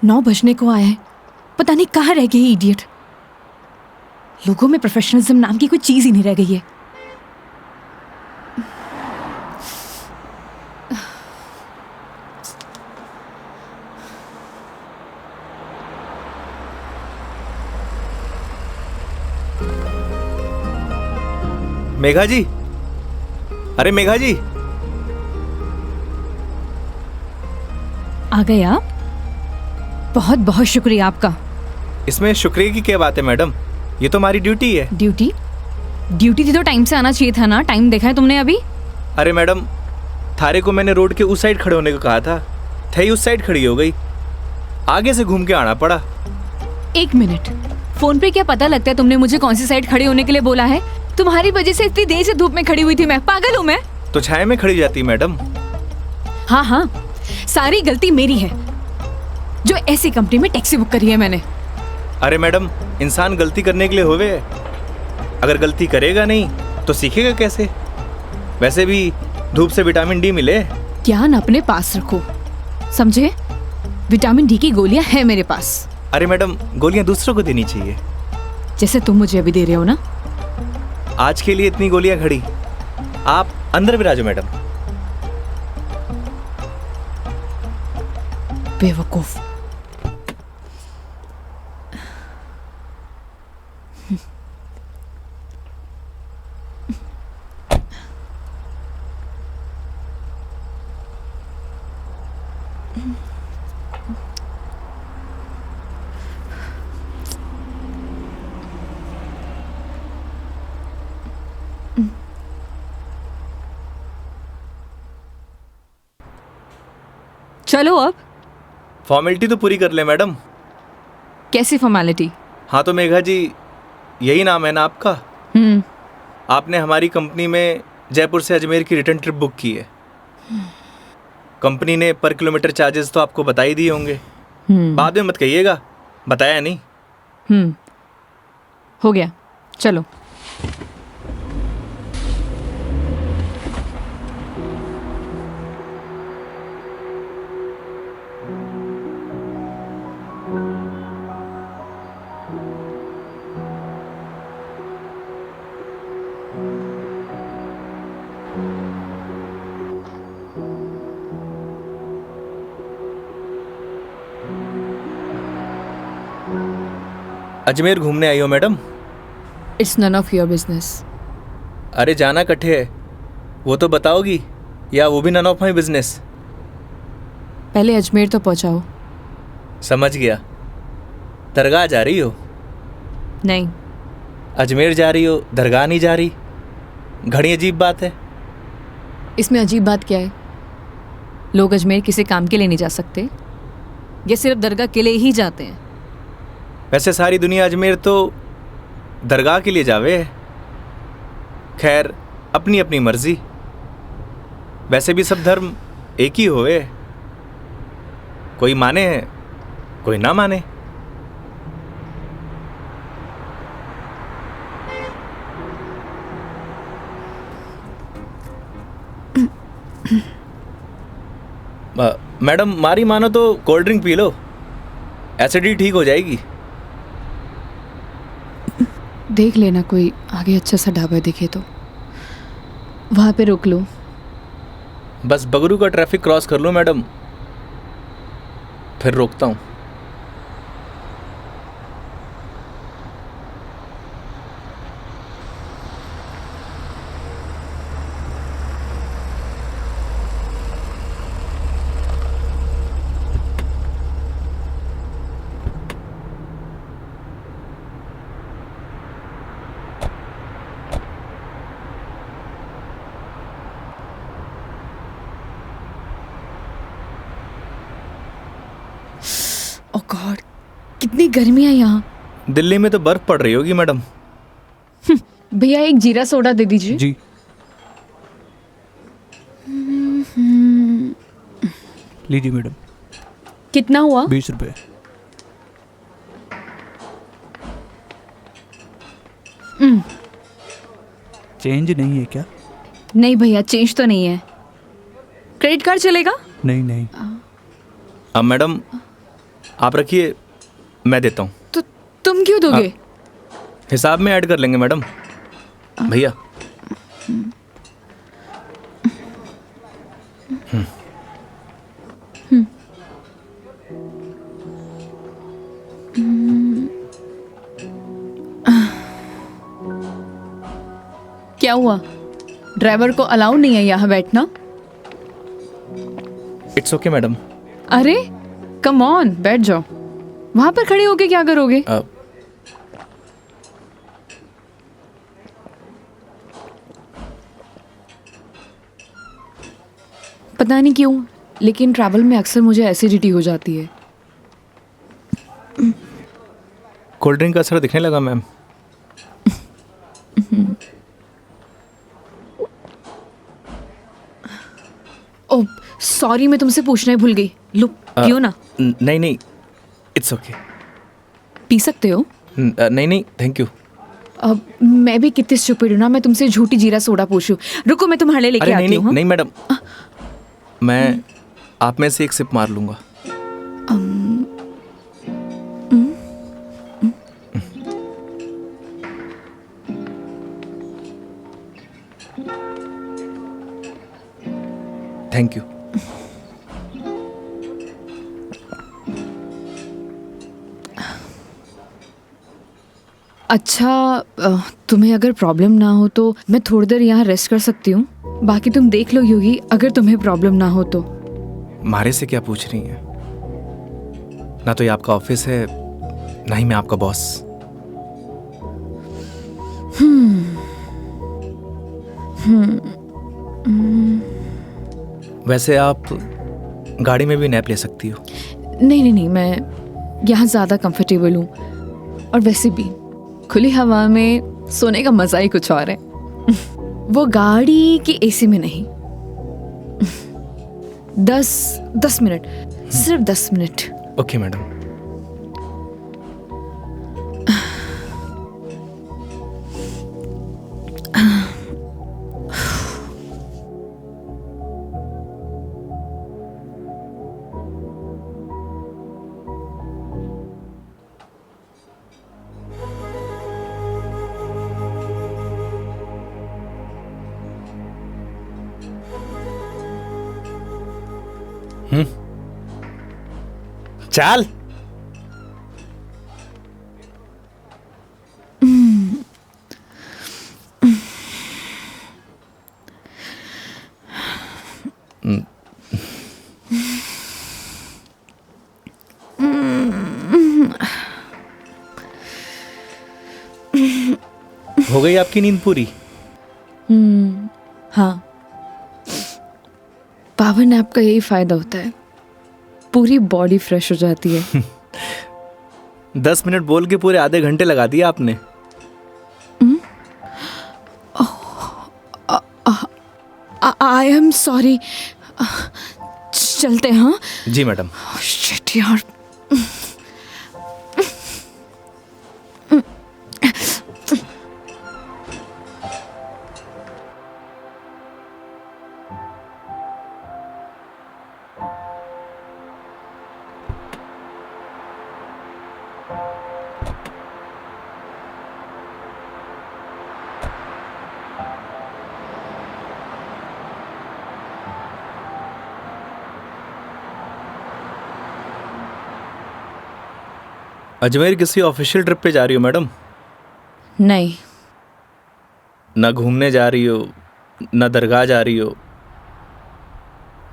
9 बजने को आया है, पता नहीं कहाँ रह गई इडियट। लोगों में प्रोफेशनलिज्म नाम की कोई चीज ही नहीं रह गई है। मेघा जी, अरे मेघा जी, आ गए आप? बहुत बहुत शुक्रिया आपका। इसमें शुक्रिया की क्या बात है मैडम, ये तो हमारी ड्यूटी है। ड्यूटी? ड्यूटी थी तो टाइम से आना चाहिए था ना। टाइम देखा है तुमने अभी? अरे मैडम, थारे को मैंने रोड के उस साइड खड़े होने को कहा था, थई उस साइड खड़ी हो गई, आगे से घूम के आना पड़ा। 1 मिनट, फोन पे क्या पता लगता है तुमने मुझे कौन सी साइड खड़े होने के लिए बोला है? तुम्हारी वजह से इतनी देर से धूप में खड़ी हुई थी मैं। पागल हूँ मैं? तो छाया में खड़ी जाती मैडम। हाँ हाँ, सारी गलती मेरी है जो ऐसी कंपनी में टैक्सी बुक करी है मैंने। अरे मैडम, इंसान गलती करने के लिए होवे है, अगर गलती करेगा नहीं तो सीखेगा कैसे? वैसे भी धूप से विटामिन डी मिले। ज्ञान अपने पास रखो, समझे? विटामिन डी की गोलियां हैं मेरे पास। अरे मैडम, गोलियां दूसरों को देनी चाहिए, जैसे तुम मुझे अभी दे रहे हो ना। आज के लिए इतनी गोलियां खड़ी, आप अंदर विराजो मैडम। बेवकूफ। चलो अब। फॉर्मेलिटी तो पूरी कर ले मैडम। कैसी फॉर्मेलिटी? हाँ तो मेघा जी, यही नाम है ना आपका? आपने हमारी कंपनी में जयपुर से अजमेर की रिटर्न ट्रिप बुक की है। कंपनी ने पर किलोमीटर चार्जेस तो आपको बता ही दिए होंगे। बाद में मत कहिएगा बताया नहीं। हो गया, चलो। अजमेर घूमने आई हो madam? It's none of your business. अरे जाना कट्ठे है, वो तो बताओगी, या वो भी नन ऑफ माई बिजनेस? पहले अजमेर तो पहुंचाओ। समझ गया। दरगाह जा रही हो? नहीं। अजमेर जा रही हो, दरगाह नहीं जा रही? घड़ी अजीब बात है। इसमें अजीब बात क्या है? लोग अजमेर किसी काम के लिए नहीं जा सकते, ये सिर्फ दरगाह के लिए ही जाते हैं। वैसे सारी दुनिया अजमेर तो दरगाह के लिए जावे है। खैर, अपनी अपनी मर्जी। वैसे भी सब धर्म एक ही होवे, कोई माने है कोई ना माने। मैडम, मारी मानो तो cold drink P low, acidity ठीक हो जाएगी। देख लेना कोई आगे अच्छा सा ढाबा दिखे तो वहाँ पे रोक लो। बस बगरू का ट्रैफिक क्रॉस कर लो मैडम, फिर रोकता हूँ। ओह गॉड, कितनी गर्मी है यहाँ। दिल्ली में तो बर्फ पड़ रही होगी मैडम। भैया एक जीरा सोडा दे दीजिए। जी। लीजिए मैडम। कितना हुआ? 20 रुपये। चेंज नहीं है क्या? नहीं भैया, चेंज तो नहीं है। क्रेडिट कार्ड चलेगा? नहीं नहीं। अब मैडम, आप रखिए, मैं देता हूँ। तो तुम क्यों दोगे? हिसाब में ऐड कर लेंगे मैडम। भैया। क्या हुआ? ड्राइवर को अलाउ नहीं है यहाँ बैठना? It's okay madam. अरे कम ऑन, बैठ जाओ। वहां पर खड़े होके क्या करोगे? पता नहीं क्यों, लेकिन ट्रैवल में अक्सर मुझे एसिडिटी हो जाती है। कोल्ड ड्रिंक का असर दिखने लगा मैम। ओह सॉरी, मैं तुमसे पूछना ही भूल गई। लो पियो ना। नहीं नहीं, इट्स ओके। पी सकते हो। नहीं नहीं, थैंक यू। अब मैं भी कितनी स्टूपिड हूँ ना, मैं तुमसे झूठी जीरा सोडा पूछूं। रुको मैं तुम्हारे लिए लेके अरे आती नहीं हूँ। नहीं, नहीं मैडम, मैं आप में से एक सिप मार लूंगा। Thank you. अच्छा, तुम्हें अगर प्रॉब्लम ना हो तो मैं थोड़ी देर यहाँ रेस्ट कर सकती हूँ। बाकी तुम देख लो योगी, अगर तुम्हें प्रॉब्लम ना हो तो। मारे से क्या पूछ रही हैं? ना तो ये आपका ऑफिस है, ना ही मैं आपका बॉस। वैसे आप गाड़ी में भी नैप ले सकती हो। नहीं नहीं नहीं, मैं यहाँ ज़्यादा कंफर्टेबल हूँ। और वैसे भी खुली हवा में सोने का मज़ा ही कुछ और है। वो गाड़ी की एसी में नहीं। 10 मिनट, सिर्फ 10 मिनट। Okay madam. चाल। हो गई आपकी नींद पूरी? हाँ, पावर नैप का यही फायदा होता है, पूरी बॉडी फ्रेश हो जाती है। 10 मिनट बोल के पूरे आधे घंटे लगा दिए आपने। आई एम सॉरी। चलते हैं। हाँ जी मैडम। शिट यार। अजमेर किसी ऑफिशियल ट्रिप पे जा रही हो मैडम? नहीं। ना घूमने जा रही हो, ना दरगाह जा रही हो,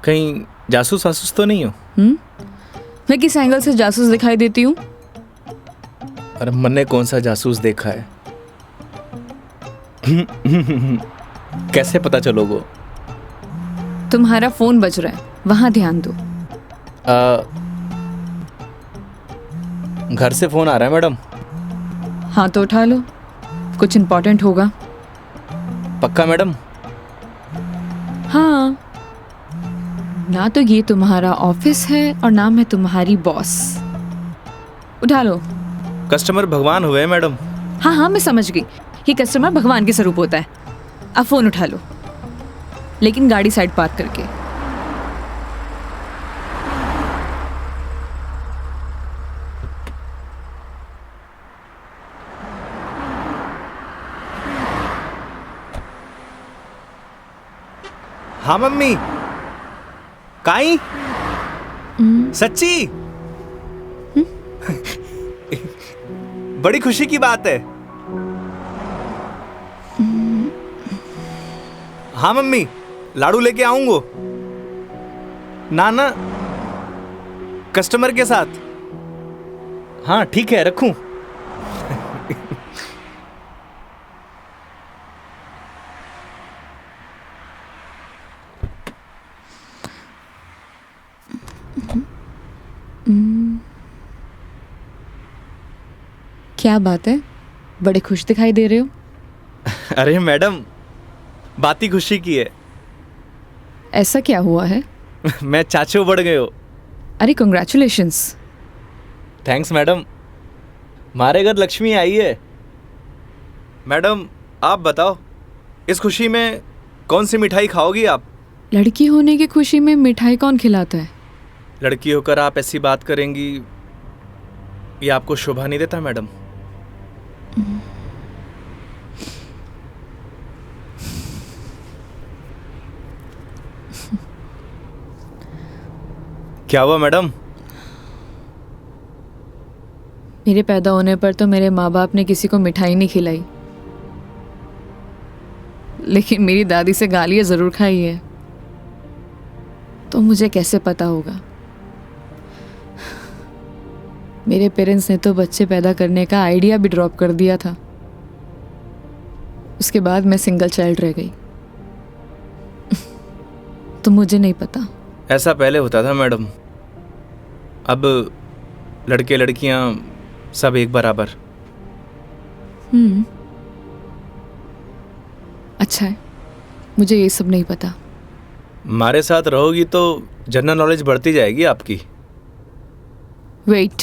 कहीं जासूस वासूस तो नहीं हो? मैं किस एंगल से जासूस दिखाई देती हूँ? अरे मैंने कौन सा जासूस देखा है? कैसे पता चलोगे? तुम्हारा फोन बज रहा है, वहां ध्यान दो। घर से फोन आ रहा है मैडम। हाँ तो उठा लो, कुछ इम्पोर्टेंट होगा। पक्का मैडम? हाँ, ना तो ये तुम्हारा ऑफिस है और ना मैं तुम्हारी बॉस। उठा लो। कस्टमर भगवान हुए मैडम। हाँ हाँ मैं समझ गई, ये कस्टमर भगवान के स्वरूप होता है। अब फोन उठा लो, लेकिन गाड़ी साइड पार्क करके। हाँ मम्मी। काई सच्ची? बड़ी खुशी की बात है। हाँ मम्मी, लाडू लेके आऊंगो। ना ना, कस्टमर के साथ। हाँ ठीक है, रखूं? क्या बात है, बड़े खुश दिखाई दे रहे हो। अरे मैडम, बात ही खुशी की है। ऐसा क्या हुआ है? मैं चाचू बढ़ गए हो। अरे कंग्रेचुलेशंस। Thanks madam. हमारे घर लक्ष्मी आई है। मैडम आप बताओ, इस खुशी में कौन सी मिठाई खाओगी आप? लड़की होने की खुशी में मिठाई कौन खिलाता है? लड़की होकर आप ऐसी बात करेंगी, ये आपको शोभा नहीं देता मैडम। क्या हुआ मैडम? मेरे पैदा होने पर तो मेरे माँ बाप ने किसी को मिठाई नहीं खिलाई, लेकिन मेरी दादी से गालियाँ ज़रूर खाई है। तो मुझे कैसे पता होगा? मेरे पेरेंट्स ने तो बच्चे पैदा करने का आइडिया भी ड्रॉप कर दिया था। उसके बाद मैं सिंगल चाइल्ड रह गई। तो मुझे नहीं पता। ऐसा पहले होता था मैडम, अब लड़के लड़कियां सब एक बराबर। अच्छा है, मुझे ये सब नहीं पता। हमारे साथ रहोगी तो जनरल नॉलेज बढ़ती जाएगी आपकी। वेट,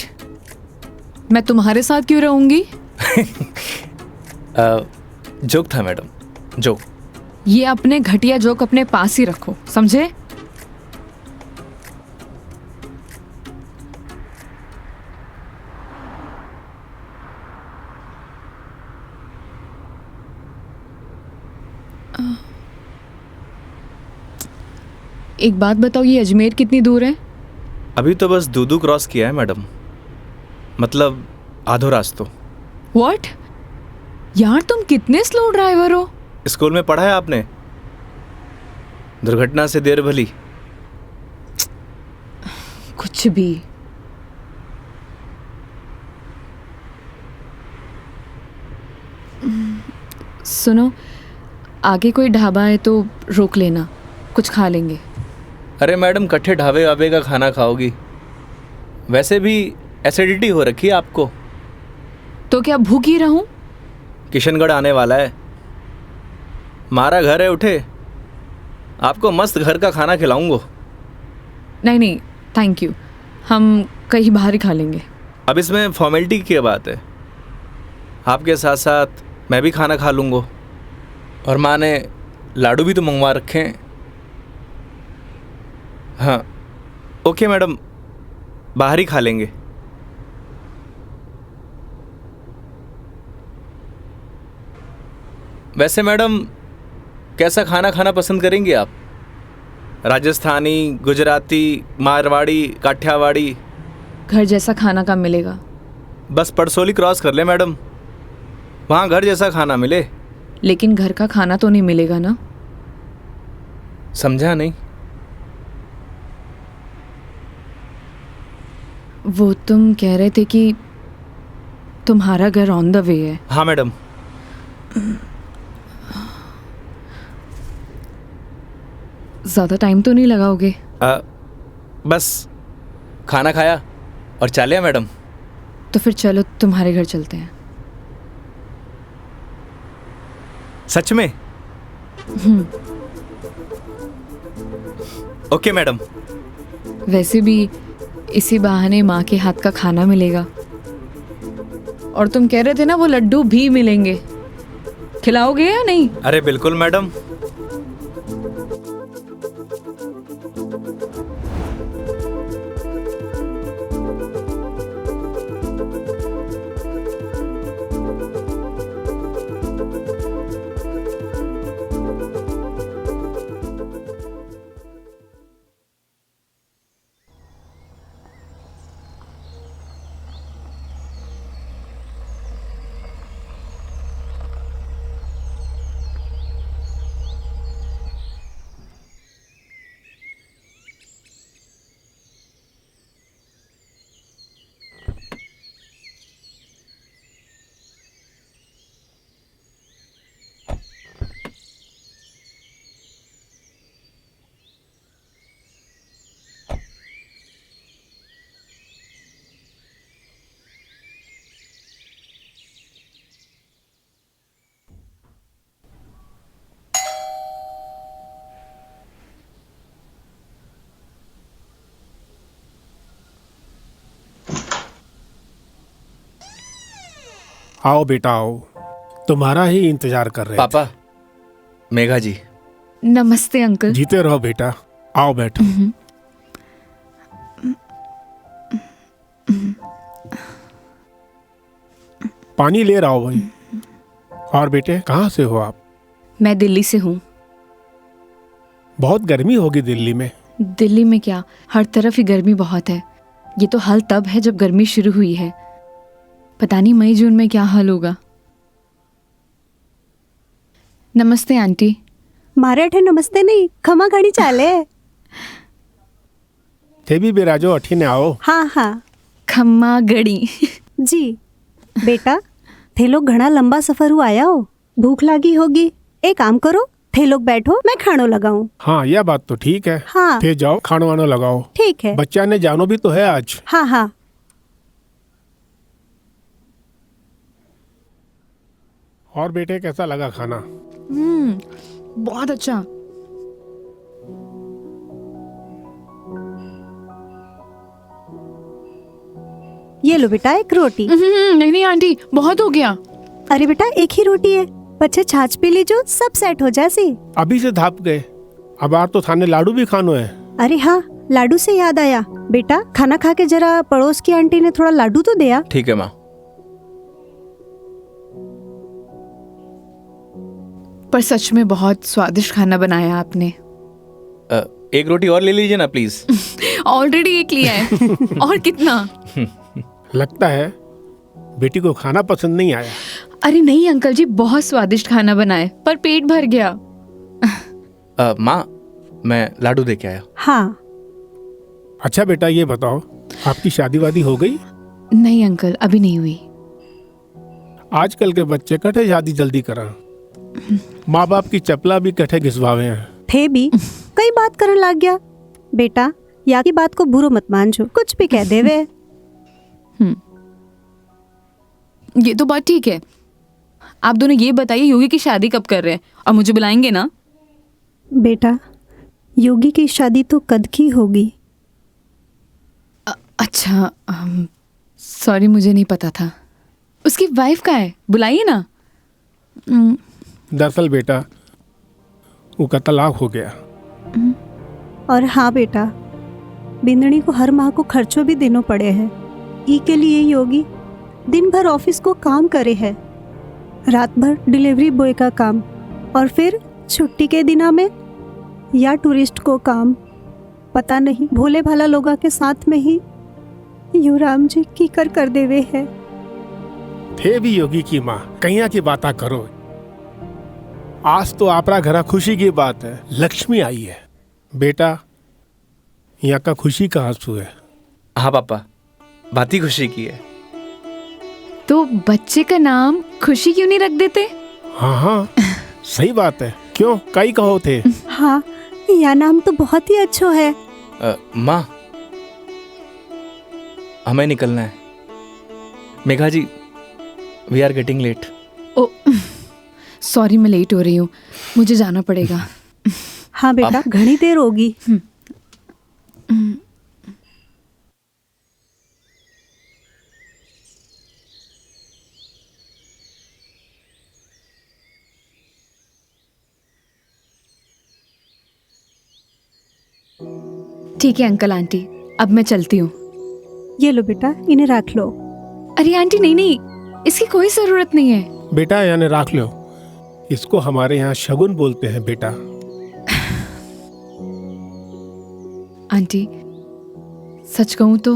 मैं तुम्हारे साथ क्यों रहूंगी? जोक था मैडम, जोक। ये अपने घटिया जोक अपने पास ही रखो, समझे? एक बात बताओ, ये अजमेर कितनी दूर है? अभी तो बस दूदू क्रॉस किया है मैडम, मतलब आधो रास्तों। व्हाट? यार तुम कितने स्लो ड्राइवर हो। स्कूल में पढ़ा है आपने, दुर्घटना से देर भली। कुछ भी। सुनो, आगे कोई ढाबा है तो रोक लेना, कुछ खा लेंगे। अरे मैडम, कट्ठे ढाबे वाबे का खाना खाओगी? वैसे भी एसिडिटी हो रखी है आपको। तो क्या भूखी रहूं? किशनगढ़ आने वाला है, हमारा घर है, उठे आपको मस्त घर का खाना खिलाऊंगा। नहीं नहीं, थैंक यू, हम कहीं बाहर ही खा लेंगे। अब इसमें फॉर्मेलिटी की बात है, आपके साथ साथ मैं भी खाना खा लूँगा। और माँ ने लाडू भी तो मंगवा रखे हैं। हाँ ओके मैडम, बाहर ही खा लेंगे। वैसे मैडम, कैसा खाना खाना पसंद करेंगी आप? राजस्थानी, गुजराती, मारवाड़ी, काठियावाड़ी? घर जैसा खाना कब मिलेगा? बस पड़सोली क्रॉस कर ले मैडम, वहाँ घर जैसा खाना मिले। लेकिन घर का खाना तो नहीं मिलेगा ना? समझा नहीं। वो तुम कह रहे थे कि तुम्हारा घर ऑन द वे है। हाँ मैडम। ज़्यादा टाइम तो नहीं लगाओगे? बस खाना खाया और चलिए मैडम। तो फिर चलो तुम्हारे घर चलते हैं। सच में? Okay madam. वैसे भी इसी बहाने माँ के हाथ का खाना मिलेगा। और तुम कह रहे थे ना वो लड्डू भी मिलेंगे, खिलाओगे या नहीं? अरे बिल्कुल मैडम। आओ बेटा आओ, तुम्हारा ही इंतजार कर रहे पापा, मेघा जी। नमस्ते अंकल। थे। जीते रहो बेटा, आओ बैठो। पानी ले रहा हो भाई। और बेटे कहाँ से हो आप? मैं दिल्ली से हूँ। बहुत गर्मी होगी दिल्ली में। दिल्ली में क्या, हर तरफ ही गर्मी बहुत है। ये तो हाल तब है जब गर्मी शुरू हुई है, पता नहीं मई जून में क्या हाल होगा। नमस्ते आंटी। મારે અઠે નમસ્તે નહીં ખમા ઘણી ચાલે. थे भी बिराजो अठीने आओ। હા હા खम्मा गड़ी। जी बेटा थे लोग घना लंबा सफर हुआ आया हो, भूख लागी होगी। एक काम करो, थे लोग बैठो, मैं खानो लगाऊं। हाँ यह बात तो ठीक है। हाँ थे जाओ खानो वानो लगाओ। ठीक है। बच्चा ने जानो भी तो है आज। हाँ हाँ और बेटे कैसा लगा खाना? बहुत अच्छा। ये लो बेटा एक रोटी। नहीं नहीं आंटी, बहुत हो गया। अरे बेटा एक ही रोटी है, बच्चे छाछ पी लीजो, सब सेट हो जासी। अभी से धाप गए, अब आर तो थाने लाडू भी खानो है। अरे हाँ लाडू से याद आया, बेटा खाना खा के जरा पड़ोस की आंटी ने थोड़ा लाडू तो दिया। ठीक है माँ। पर सच में बहुत स्वादिष्ट खाना बनाया आपने। एक रोटी और ले लीजिए ना प्लीज। ऑलरेडी एक लिया है। और कितना? लगता है बेटी को खाना पसंद नहीं आया। अरे नहीं अंकल जी, बहुत स्वादिष्ट खाना बनाए, पर पेट भर गया। माँ, मैं लाडू दे के आया। हाँ अच्छा बेटा ये बताओ, आपकी शादी वादी हो गई? नहीं अंकल, अभी नहीं हुई। आजकल के बच्चे कठे शादी जल्दी करा, माँ बाप की चपला भी कठे घिसवावे हैं। थे भी कई बात करने लग गया। बेटा या की बात को बुरो मत मानजो, कुछ भी कह देवे। ये तो बात ठीक है। आप दोनों ये बताइए योगी की शादी कब कर रहे हैं, और मुझे बुलाएंगे ना? बेटा योगी की शादी तो कद की होगी। अच्छा, सॉरी मुझे नहीं पता था। उसकी वाइफ का है, बुलाइए ना। दरअसल बेटा उसका तलाक हो गया। और हाँ बेटा बिंदनी को हर माह को खर्चों भी देना पड़े हैं। ई के लिए योगी दिन भर ऑफिस को काम करे है, रात भर डिलीवरी बॉय का काम, और फिर छुट्टी के दिना में या टूरिस्ट को काम। पता नहीं भोले भाला लोगा के साथ में ही युवराम जी की कर देवे है। थे भी योगी की माँ, कहिया की बात करो। आज तो आपरा घरा खुशी की बात है, लक्ष्मी आई है। बेटा यहाँ का खुशी का आंसू है। हाँ पापा, बात ही खुशी की है। तो बच्चे का नाम खुशी क्यों नहीं रख देते? हाँ हाँ सही बात है, क्यों कई कहो थे। हाँ यह नाम तो बहुत ही अच्छा है। माँ, हमें निकलना है। Megha ji, we are getting late. Oh sorry, मैं लेट हो रही हूँ, मुझे जाना पड़ेगा। हाँ बेटा घनी देर होगी। ठीक है अंकल आंटी, अब मैं चलती हूँ। ये लो बेटा इन्हें रख लो। अरे आंटी नहीं नहीं, इसकी कोई जरूरत नहीं है। बेटा यानी राख लो, इसको हमारे यहाँ शगुन बोलते हैं बेटा। आंटी सच कहूँ तो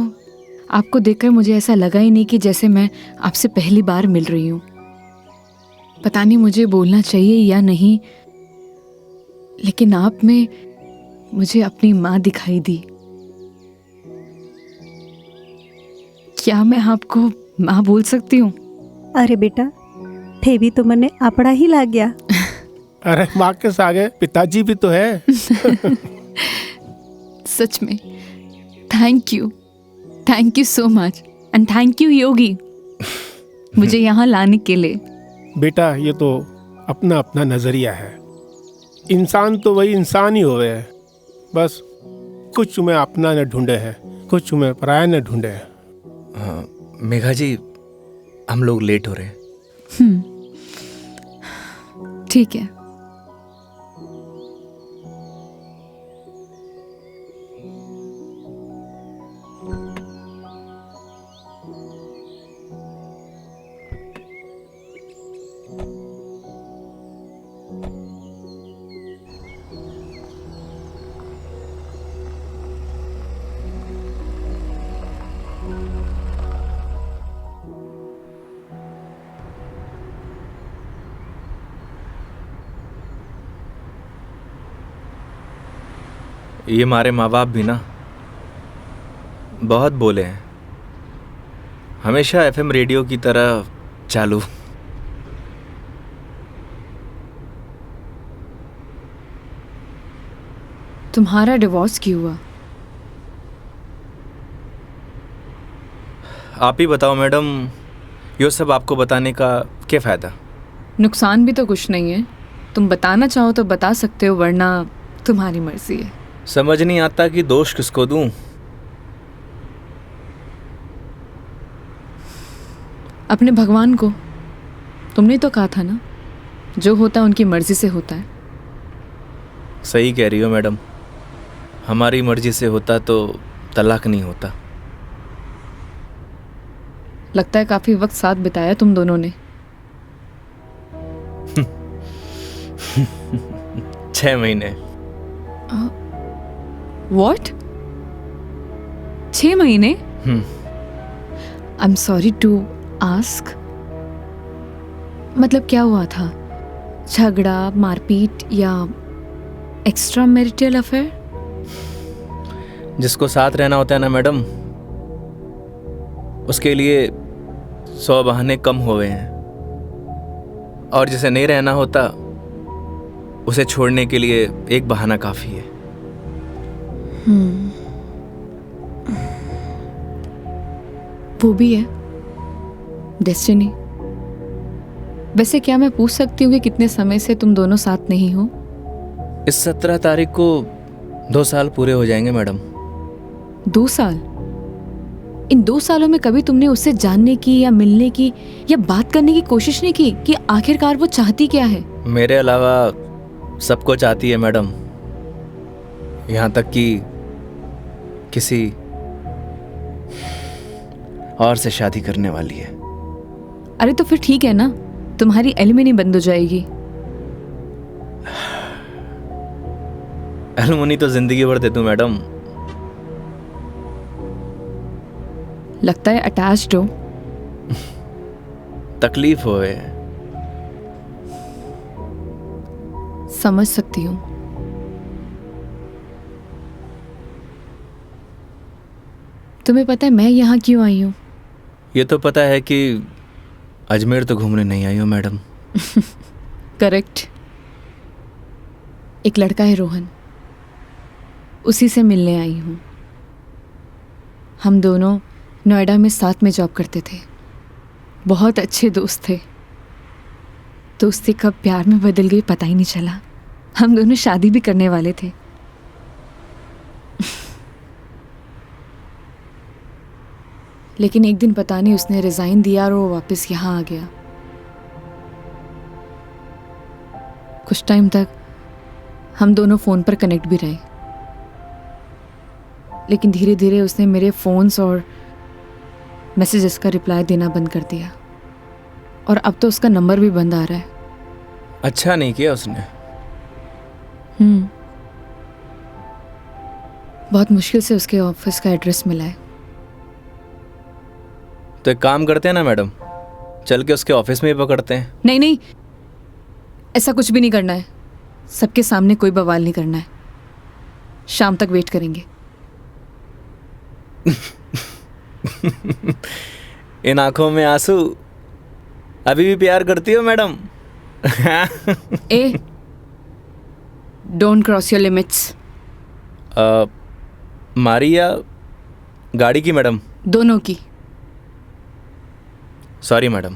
आपको देखकर मुझे ऐसा लगा ही नहीं कि जैसे मैं आपसे पहली बार मिल रही हूँ। पता नहीं मुझे बोलना चाहिए या नहीं, लेकिन आप में मुझे अपनी माँ दिखाई दी। क्या मैं आपको माँ बोल सकती हूँ? अरे बेटा थे भी तो मने अपना ही लग गया। अरे माँ के सागे पिताजी भी तो है। सच में thank you so much, and thank you Yogi मुझे यहाँ लाने के लिए। बेटा ये तो अपना अपना नजरिया है, इंसान तो वही इंसान ही होवे है। बस कुछ में अपना न ढूंढे हैं, कुछ में पराया न ढूंढे हैं। मेघा जी, हम लोग लेट हो रहे हैं। ठीक है। ये हमारे माँ बाप भी ना बहुत बोले हैं, हमेशा एफएम रेडियो की तरह चालू। तुम्हारा डिवोर्स क्यों हुआ? आप ही बताओ मैडम, ये सब आपको बताने का क्या फ़ायदा? नुकसान भी तो कुछ नहीं है। तुम बताना चाहो तो बता सकते हो, वरना तुम्हारी मर्जी है। समझ नहीं आता कि दोष किसको दूं। अपने भगवान को। तुमने तो कहा था ना, जो होता है उनकी मर्जी से होता है। सही कह रही हो मैडम, हमारी मर्जी से होता तो तलाक नहीं होता। लगता है काफी वक्त साथ बिताया तुम दोनों ने। 6 महीने। What? 6 महीने? I am sorry to ask, मतलब क्या हुआ था? झगड़ा, मारपीट या एक्स्ट्रा मैरिटल अफेयर? जिसको साथ रहना होता है ना मैडम, उसके लिए 100 बहाने कम हुए हैं, और जिसे नहीं रहना होता उसे छोड़ने के लिए एक बहाना काफ़ी है। वो भी है डेस्टिनी। वैसे क्या मैं पूछ सकती हूँ कि कितने समय से तुम दोनों साथ नहीं हो? इस 17 तारीख को 2 साल पूरे हो जाएंगे मैडम। 2 साल? इन 2 सालों में कभी तुमने उससे जानने की या मिलने की या बात करने की कोशिश नहीं की कि आखिरकार वो चाहती क्या है? मेरे अलावा सबको चाहती है मैडम, यहाँ तक कि किसी और से शादी करने वाली है। अरे तो फिर ठीक है ना, तुम्हारी एलिमनी बंद हो जाएगी। एलुमनी तो जिंदगी भर दे दूं मैडम। लगता है अटैच्ड हो। तकलीफ होए। समझ सकती हूँ। तुम्हें पता है मैं यहाँ क्यों आई हूँ? ये तो पता है कि अजमेर तो घूमने नहीं आई हो मैडम। करेक्ट। एक लड़का है रोहन, उसी से मिलने आई हूँ। हम दोनों नोएडा में साथ में जॉब करते थे, बहुत अच्छे दोस्त थे। दोस्ती कब प्यार में बदल गई पता ही नहीं चला। हम दोनों शादी भी करने वाले थे। लेकिन एक दिन पता नहीं उसने रिजाइन दिया और वो वापस यहाँ आ गया। कुछ टाइम तक हम दोनों फ़ोन पर कनेक्ट भी रहे, लेकिन धीरे धीरे उसने मेरे फ़ोन्स और मैसेजेस का रिप्लाई देना बंद कर दिया, और अब तो उसका नंबर भी बंद आ रहा है। अच्छा नहीं किया उसने। बहुत मुश्किल से उसके ऑफिस का एड्रेस मिला है। तो एक काम करते हैं ना मैडम, चल के उसके ऑफिस में ही पकड़ते हैं। नहीं नहीं, ऐसा कुछ भी नहीं करना है। सबके सामने कोई बवाल नहीं करना है। शाम तक वेट करेंगे। इन आंखों में आंसू, अभी भी प्यार करती हो madam? A, don't cross your limits. मारी या गाड़ी की मैडम? दोनों की। Sorry madam.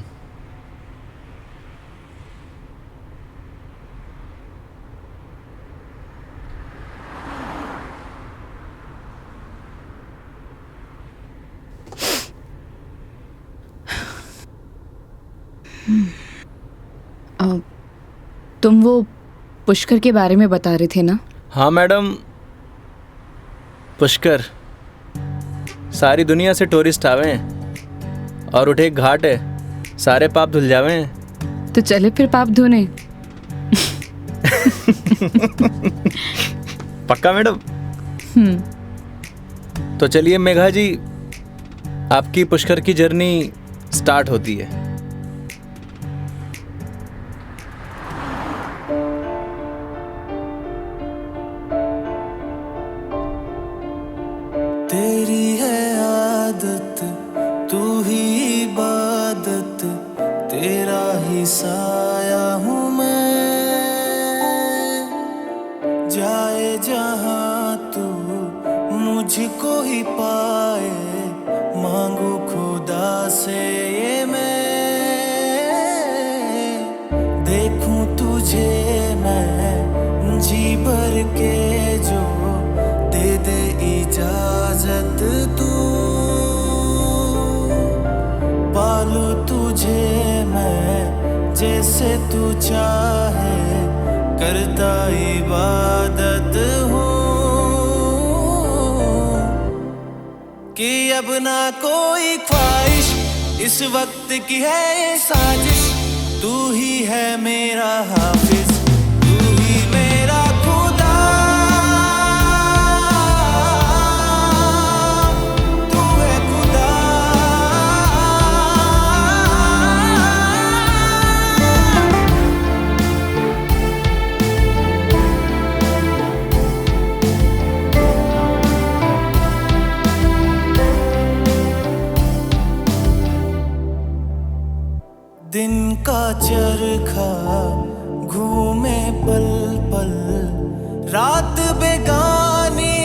तुम वो पुष्कर के बारे में बता रहे थे ना? हाँ मैडम, पुष्कर सारी दुनिया से टूरिस्ट आवे हैं और उठे एक घाट है, सारे पाप धुल जावे हैं। तो चले फिर पाप धोने। पक्का मैडम? तो चलिए मेघा जी, आपकी पुष्कर की जर्नी स्टार्ट होती है। तेरी है आदत, तू ही इबादत, तेरा ही साया हूँ मैं। जाए जहाँ तू मुझको ही पाए, मांगू खुदा से ये मैं। देखूं तुझे मैं जी भर के, जो दे दे इजाजत तू। पालू तुझे मैं जैसे तू चाहे, करता इबादत हूँ। कि अब ना कोई ख्वाहिश, इस वक्त की है ये साजिश। तू ही है मेरा हाफिज, तू ही मेरा खुदा। तू है खुदा। दिन का चरखा घूमे पल पल, रात बेगानी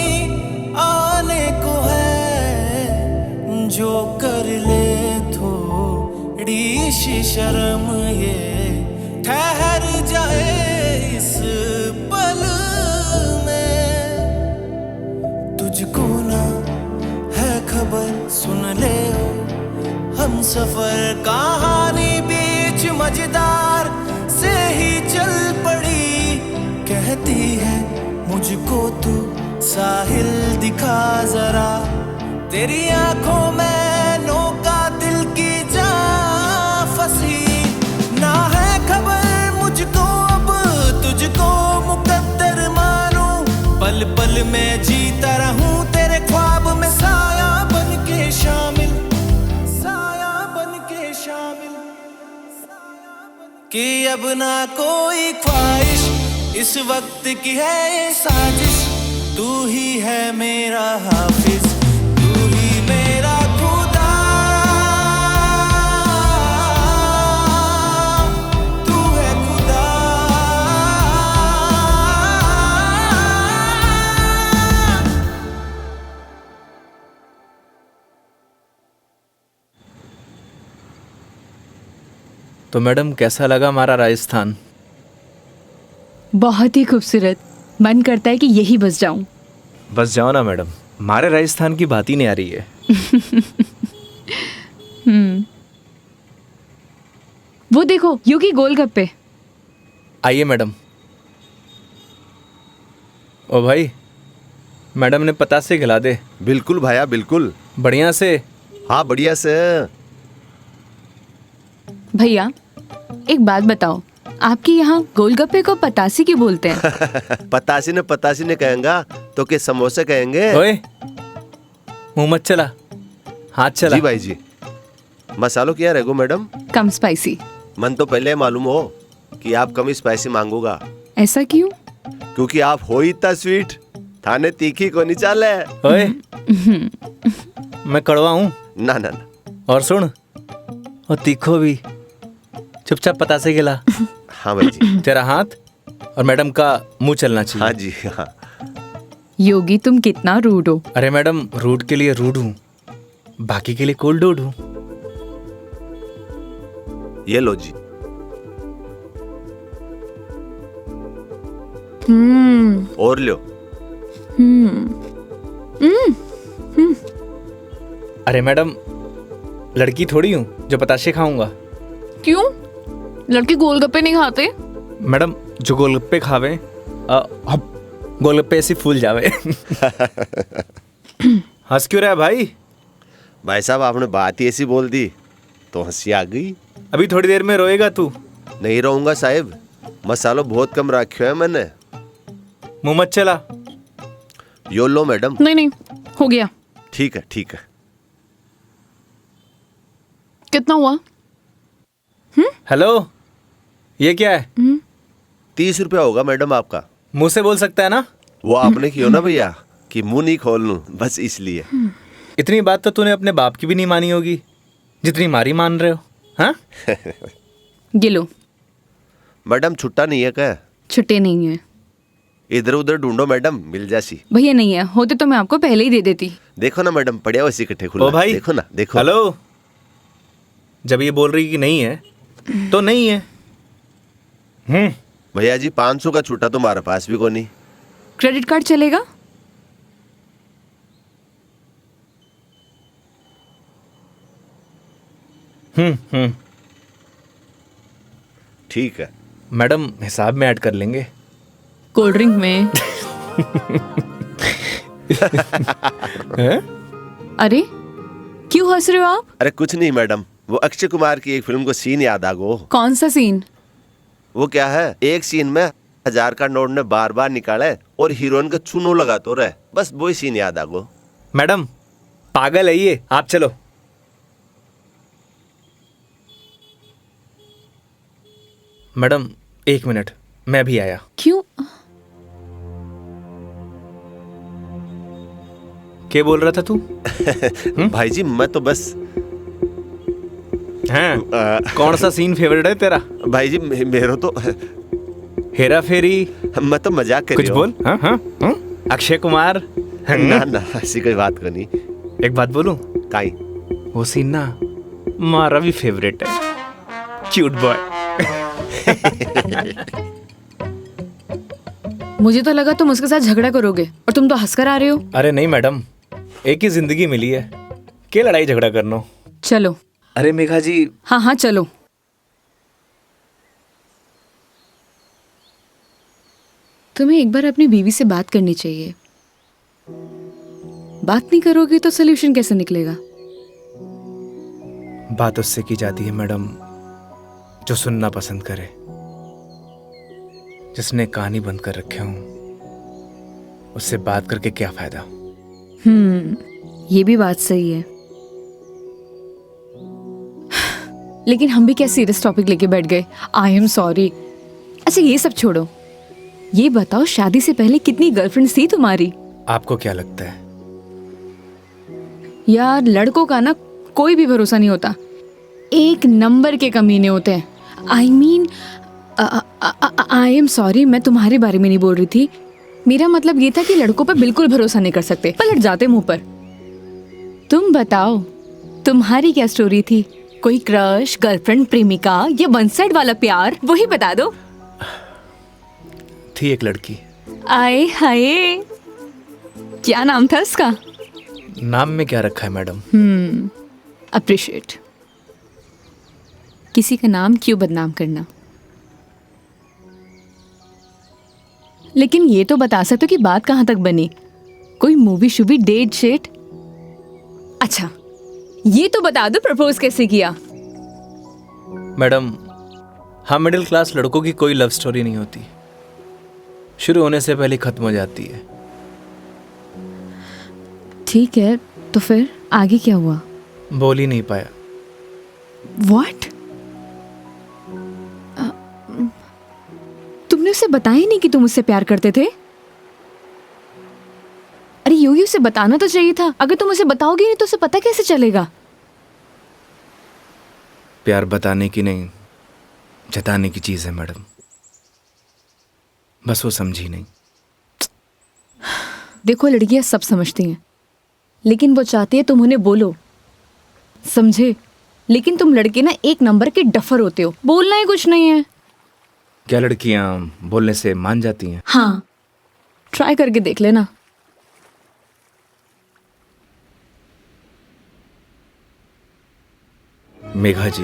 आने को है। जो कर ले थोड़ी सी शर्म, ये ठहर जाए इस पल में। तुझको ना है खबर, सुन ले हम सफर कहानी बीच मजेदार से ही चल पड़ी। कहती है मुझको तू साहिल दिखा जरा, तेरी आंखों में नौका दिल की जा फंसी। ना है खबर मुझको अब तुझको मुकद्दर मानूं, पल पल में जीता रहूं तेरे ख्वाब में, साया बन के शामिल, कि अब ना कोई ख्वाहिश, इस वक्त की है ये साजिश। तू ही है मेरा हाफिज, तू ही मेरा खुदा। तू है खुदा। तो मैडम कैसा लगा हमारा राजस्थान? बहुत ही खूबसूरत। मन करता है कि यही बस जाऊं। बस जाओ ना मैडम, हमारे राजस्थान की बात ही नहीं आ रही है। वो देखो योगी गोलगप्पे। आइए मैडम। ओ भाई, मैडम ने पतासे खिला दे। बिल्कुल भाया बिल्कुल। बढ़िया से। हाँ बढ़िया से। भैया एक बात बताओ, आपके यहाँ गोलगप्पे को पतासी क्यों बोलते हैं? पतासी ने कहेंगा तो के समोसे कहेंगे। ओए मुंह मत चला, हाथ चला। जी भाई जी। मसालों क्या रहेगो मैडम? कम स्पाइसी। मन तो पहले मालूम हो कि आप कम स्पाइसी मांगोगा। ऐसा क्यों? क्योंकि आप हो ही इतना स्वीट, थाने तीखी को नहीं चाले। ओए मैं कड़वा हूँ? ना ना ना। और सुन, और तीखो भी। चुपचाप पतासे खिला। हाँ भाई जी। तेरा हाथ और मैडम का मुंह चलना चाहिए। हाँ जी हाँ। योगी तुम कितना रूड हो। अरे मैडम, रूड के लिए रूड हूँ, बाकी के लिए कोल्ड डूड हूँ। ये लो जी। और लो। अरे मैडम, लड़की थोड़ी हूँ जो पताशे खाऊंगा। क्यों? लड़के गोलगप्पे नहीं खाते? मैडम जो गोलगप्पे खावे गोलगप्पे ऐसे फूल जावे। हंस क्यों रहा है भाई? भाई साहब आपने बात ही ऐसी बोल दी तो हंसी आ गई। अभी थोड़ी देर में रोएगा तू। नहीं रहूंगा साहब, मसालो बहुत कम रखो है मैंने। मुंह मत चला। यो लो मैडम। नहीं नहीं, हो गया। ठीक है ठीक है। कितना हुआ? हेलो, ये क्या है? 30 रुपया होगा मैडम आपका। मुंह से बोल सकता है ना? वो आपने किया ना भैया कि मुंह नहीं खोल लूं, बस इसलिए। इतनी बात तो तूने अपने बाप की भी नहीं मानी होगी जितनी मारी मान रहे हो। हाँ? ये लो। मैडम छुट्टा नहीं है क्या? छुट्टे नहीं है इधर उधर ढूंढो मैडम, मिल जासी। भैया, नहीं है। होते तो मैं आपको पहले ही दे देती। देखो ना मैडम, पड़िया वैसे इकट्ठे खुला। ओ भाई, देखो ना, देखो। हेलो, जब ये बोल रही कि नहीं है तो नहीं है। भैया जी 500 का छुट्टा तुम्हारे पास भी कोई नहीं। क्रेडिट कार्ड चलेगा? ठीक है मैडम, हिसाब में ऐड कर लेंगे। कोल्ड ड्रिंक में। अरे क्यों हंस रहे हो आप? अरे कुछ नहीं मैडम, वो अक्षय कुमार की एक फिल्म को सीन याद आ गो। कौन सा सीन? वो क्या है, एक सीन में 1000 का नोट ने बार बार निकाले और हीरोइन का चूनो लगा तो रहे, बस वही सीन याद आ गो। मैडम पागल है ये, आप चलो। मैडम 1 मिनट, मैं भी आया। क्यों? क्या बोल रहा था तू? भाई जी मैं तो बस हैं? कौन सा सीन फेवरेट है तेरा? भाई जी मेरा तो हेरा फेरी? मैं तो मजाक कर कुछ बोल। हाँ हाँ हाँ? अक्षय कुमार? ना ना, ऐसी कोई बात करनी। एक बात बोलूं? काई? वो सीन ना हमारा भी फेवरेट है। Cute boy. मुझे तो लगा तुम उसके साथ झगड़ा करोगे और तुम तो हंसकर आ रहे हो। अरे नहीं मैडम, एक ही जिंदगी मिली है, क्या लड़ाई झगड़ा करना। चलो। अरे मेघा जी। हाँ हाँ चलो। तुम्हें एक बार अपनी बीवी से बात करनी चाहिए। बात नहीं करोगे तो सोल्यूशन कैसे निकलेगा? बात उससे की जाती है मैडम जो सुनना पसंद करे, जिसने कहानी बंद कर रखे हूं। उससे बात करके क्या फायदा? ये भी बात सही है। लेकिन हम भी क्या सीरियस टॉपिक लेके बैठ गए। आई एम सॉरी। अच्छा ये सब छोड़ो, ये बताओ शादी से पहले कितनी गर्लफ्रेंड्स थी तुम्हारी? आपको क्या लगता है? यार लड़कों का ना कोई भी भरोसा नहीं होता, एक नंबर के कमीने होते हैं। I mean I am sorry, मैं तुम्हारे बारे में नहीं बोल रही थी। मेरा मतलब ये था कि लड़कों पर बिल्कुल भरोसा नहीं कर सकते, पलट जाते मुंह पर। तुम बताओ तुम्हारी क्या स्टोरी थी? कोई क्रश, गर्लफ्रेंड, प्रेमिका या वन साइड वाला प्यार, वही बता दो। थी एक लड़की। आए हाय, क्या नाम था उसका? नाम में क्या रखा है मैडम? अप्रिशिएट। किसी का नाम क्यों बदनाम करना। लेकिन ये तो बता सकते हो कि बात कहां तक बनी? कोई मूवी शूवी, डेट शेट? अच्छा ये तो बता दो प्रपोज कैसे किया? मैडम हम मिडिल क्लास लड़कों की कोई लव स्टोरी नहीं होती, शुरू होने से पहले खत्म हो जाती है। ठीक है, तो फिर आगे क्या हुआ? बोल ही नहीं पाया। What? तुमने उसे बताया ही नहीं कि तुम उससे प्यार करते थे? अरे योगी उसे बताना तो चाहिए था। अगर तुम उसे बताओगे नहीं तो उसे पता कैसे चलेगा? प्यार बताने की नहीं, जताने की चीज है मैडम, बस वो समझी नहीं। देखो लड़कियां सब समझती हैं, लेकिन वो चाहती है तुम उन्हें बोलो, समझे? लेकिन तुम लड़के ना एक नंबर के डफर होते हो, बोलना ही कुछ नहीं है। क्या लड़कियां बोलने से मान जाती हैं? हाँ, ट्राई करके देख लेना। मेघा जी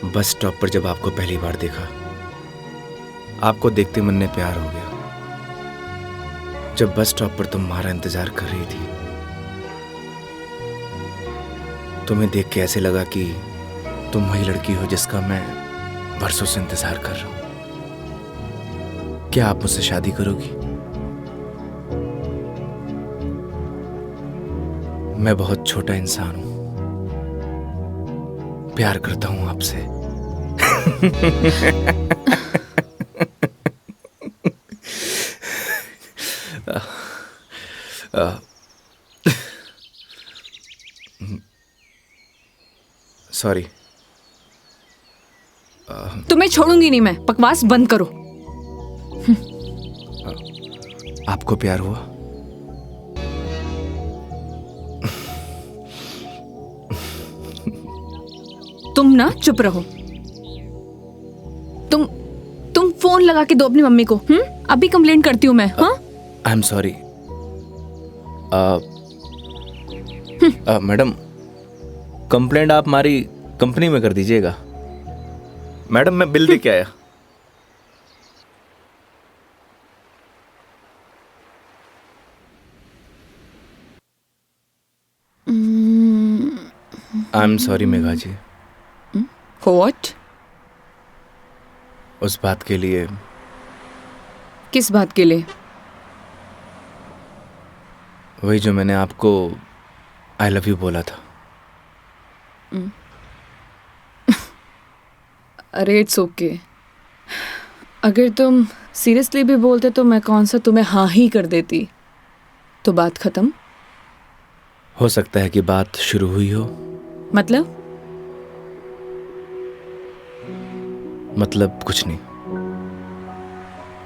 बस स्टॉप पर जब आपको पहली बार देखा, आपको देखते मन में प्यार हो गया। जब बस स्टॉप पर तुम हमारा इंतजार कर रही थी, तुम्हें देख के ऐसे लगा कि तुम वही लड़की हो जिसका मैं बरसों से इंतजार कर रहा हूं। क्या आप मुझसे शादी करोगी? मैं बहुत छोटा इंसान हूं, प्यार करता हूं आपसे। सॉरी। तुम्हें छोड़ूंगी नहीं मैं, बकवास बंद करो। आपको प्यार हुआ? तुम ना चुप रहो। तुम फोन लगा के दो अपनी मम्मी को। अभी कंप्लेंट करती हूँ मैं। हाँ, आई एम सॉरी। मैडम, कंप्लेंट आप हमारी कंपनी में कर दीजिएगा। मैडम, मैं बिल दे के आया। I am sorry Megha ji, what? उस बात के लिए। किस बात के लिए? वही जो मैंने आपको आई लव यू बोला था। अरे इट्स ओके। अगर तुम सीरियसली भी बोलते तो मैं कौन सा तुम्हें हाँ ही कर देती, तो बात खत्म। हो सकता है कि बात शुरू हुई हो। मतलब कुछ नहीं।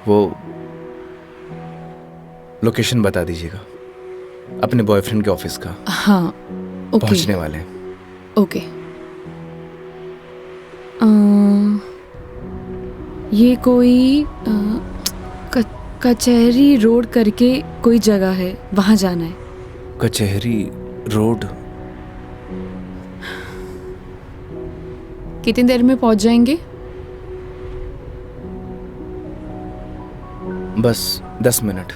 वो लोकेशन बता दीजिएगा अपने बॉयफ्रेंड के ऑफिस का। हाँ ओके। पहुंचने वाले हैं। ओके। ये कोई कचहरी रोड करके कोई जगह है, वहां जाना है। कचहरी रोड? कितनी देर में पहुंच जाएंगे? बस 10 मिनट।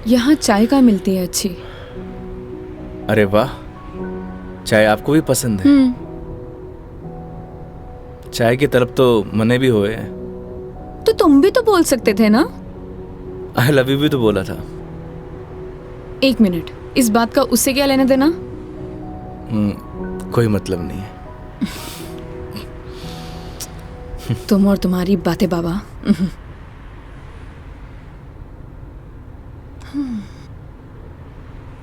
यहाँ चाय का मिलती है अच्छी। अरे वाह, चाय आपको भी पसंद है? चाय की तरफ तो मने भी हुए हैं। तो तुम भी तो बोल सकते थे ना। आई लव यू भी तो बोला था। एक मिनट, इस बात का उससे क्या लेना देना? कोई मतलब नहीं है। तुम और तुम्हारी बातें बाबा।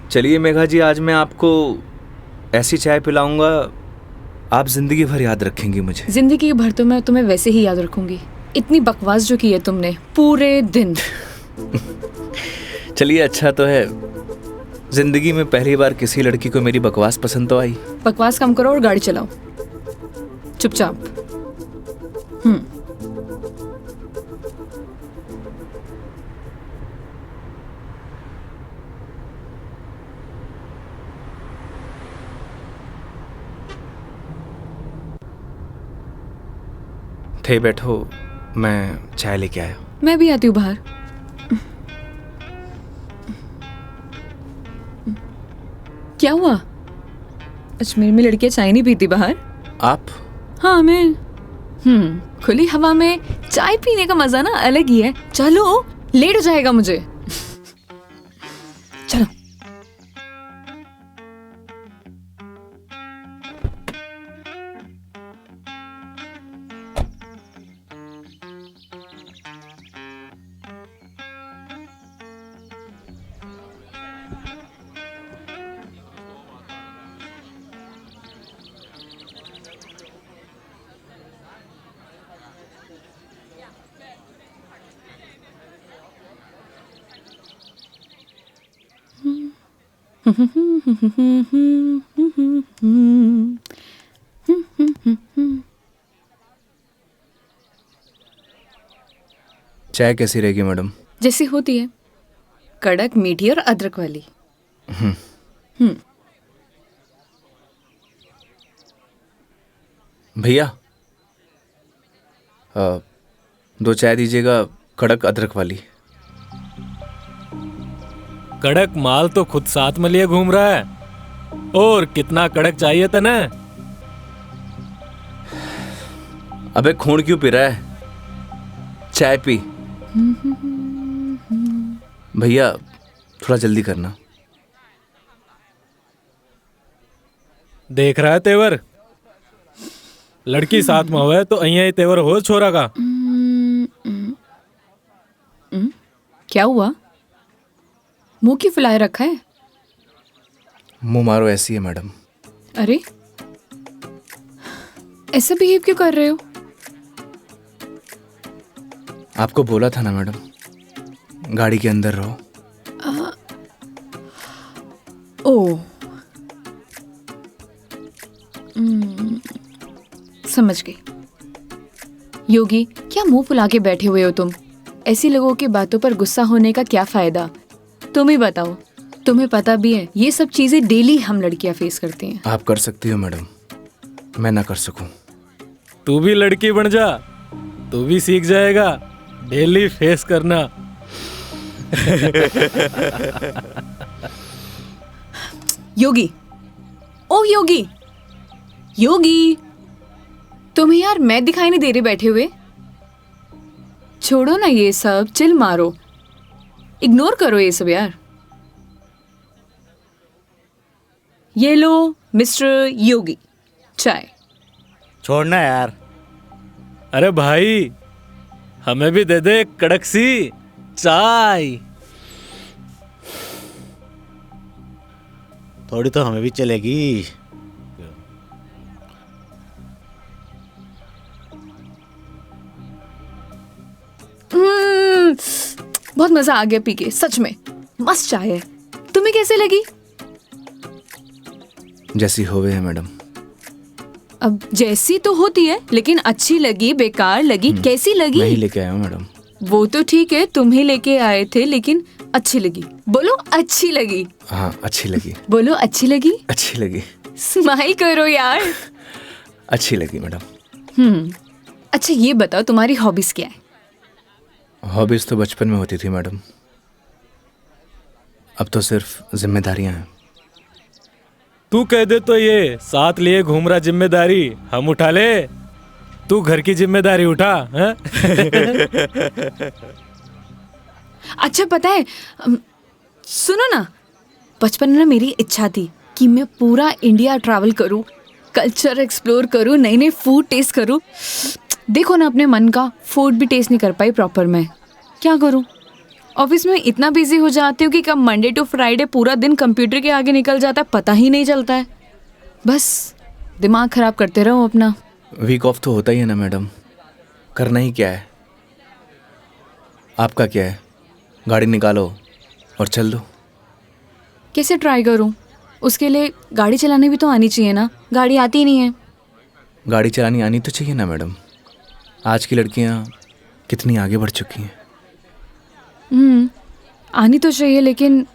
चलिए मेघा जी, आज मैं आपको ऐसी चाय पिलाऊंगा, आप जिंदगी भर याद रखेंगी मुझे। जिंदगी भर तो मैं तुम्हें वैसे ही याद रखूंगी। इतनी बकवास जो की है तुमने पूरे दिन। चलिए, अच्छा तो है, जिंदगी में पहली बार किसी लड़की को मेरी बकवास पसंद तो आई। बकवास कम करो और गाड़ी चलाओ चुपचाप। थे बैठो, मैं चाय लेके आया। मैं भी आती हूँ बाहर। क्या हुआ? अजमेर में लड़कियां चाय नहीं पीती बाहर? आप? हाँ मैं। खुली हवा में चाय पीने का मजा ना अलग ही है। चलो, लेट हो जाएगा मुझे। चलो। चाय कैसी रहेगी मैडम? जैसी होती है, कड़क, मीठी और अदरक वाली। भैया 2 चाय दीजिएगा, कड़क अदरक वाली। कड़क माल तो खुद साथ में लिए घूम रहा है, और कितना कड़क चाहिए था ना? अबे खून क्यों पी रहा है, चाय पी। भैया थोड़ा जल्दी करना। देख रहा है तेवर, लड़की साथ में हुआ है तो अहिया ही तेवर हो छोरा का। क्या हुआ, मुंह क्यों फुलाए रखा है? मुंह मारो ऐसी है मैडम। अरे ऐसा बिहेव क्यों कर रहे हो? आपको बोला था ना मैडम, गाड़ी के अंदर रहो। ओ समझ गई। योगी, क्या मुंह फुला के बैठे हुए हो तुम? ऐसी लोगों की बातों पर गुस्सा होने का क्या फायदा? तुम ही बताओ, तुम्हें पता भी है ये सब चीजें डेली हम लड़कियां फेस करती हैं। आप कर सकती हो मैडम, मैं ना कर सकूं। तू भी लड़की बन जा, तू भी सीख जाएगा डेली फेस करना। योगी, ओ योगी, योगी, तुम्हें यार मैं दिखाई नहीं दे रही बैठे हुए? छोड़ो ना ये सब, चिल मारो, इग्नोर करो ये सब यार। ये लो मिस्टर योगी, चाय। छोड़ना यार। अरे भाई, हमें भी दे दे कड़क सी चाय। थोड़ी तो हमें भी चलेगी। बहुत मजा आ गया पी के, सच में मस्त चाय है। तुम्हें कैसे लगी? जैसी होवे है मैडम। अब जैसी तो होती है, लेकिन अच्छी लगी, बेकार लगी, कैसी लगी? मैं ही लेके आया हूँ मैडम। वो तो ठीक है, तुम ही लेके आए थे, लेकिन अच्छी लगी। बोलो अच्छी लगी। हाँ अच्छी लगी। बोलो अच्छी लगी। अच्छी लगी। स्माइल करो यार। अच्छी लगी मैडम। अच्छा ये बताओ, तुम्हारी हॉबीज क्या है? हॉबीज तो बचपन में होती थी मैडम, अब तो सिर्फ जिम्मेदारियां हैं। तू कह दे तो ये साथ लिए घूम रहा जिम्मेदारी हम उठा ले, तू घर की जिम्मेदारी उठा है? अच्छा पता है, सुनो ना, बचपन में ना मेरी इच्छा थी कि मैं पूरा इंडिया ट्रैवल करूं, कल्चर एक्सप्लोर करूं, नए नए फूड टेस्ट करूं। देखो ना, अपने मन का फूड भी टेस्ट नहीं कर पाई प्रॉपर मैं। क्या करूं? ऑफिस में इतना बिजी हो जाती हूँ कि कब मंडे टू फ्राइडे पूरा दिन कंप्यूटर के आगे निकल जाता है, पता ही नहीं चलता है। बस दिमाग खराब करते रहो अपना। वीक ऑफ तो होता ही है ना मैडम, करना ही क्या है। आपका क्या है, गाड़ी निकालो और चल दो। कैसे ट्राई करूं? उसके लिए गाड़ी चलानी भी तो आनी चाहिए ना, गाड़ी आती ही नहीं है। गाड़ी चलानी आनी तो चाहिए ना मैडम, आज की लड़कियां कितनी आगे बढ़ चुकी हैं। आनी तो चाहिए, लेकिन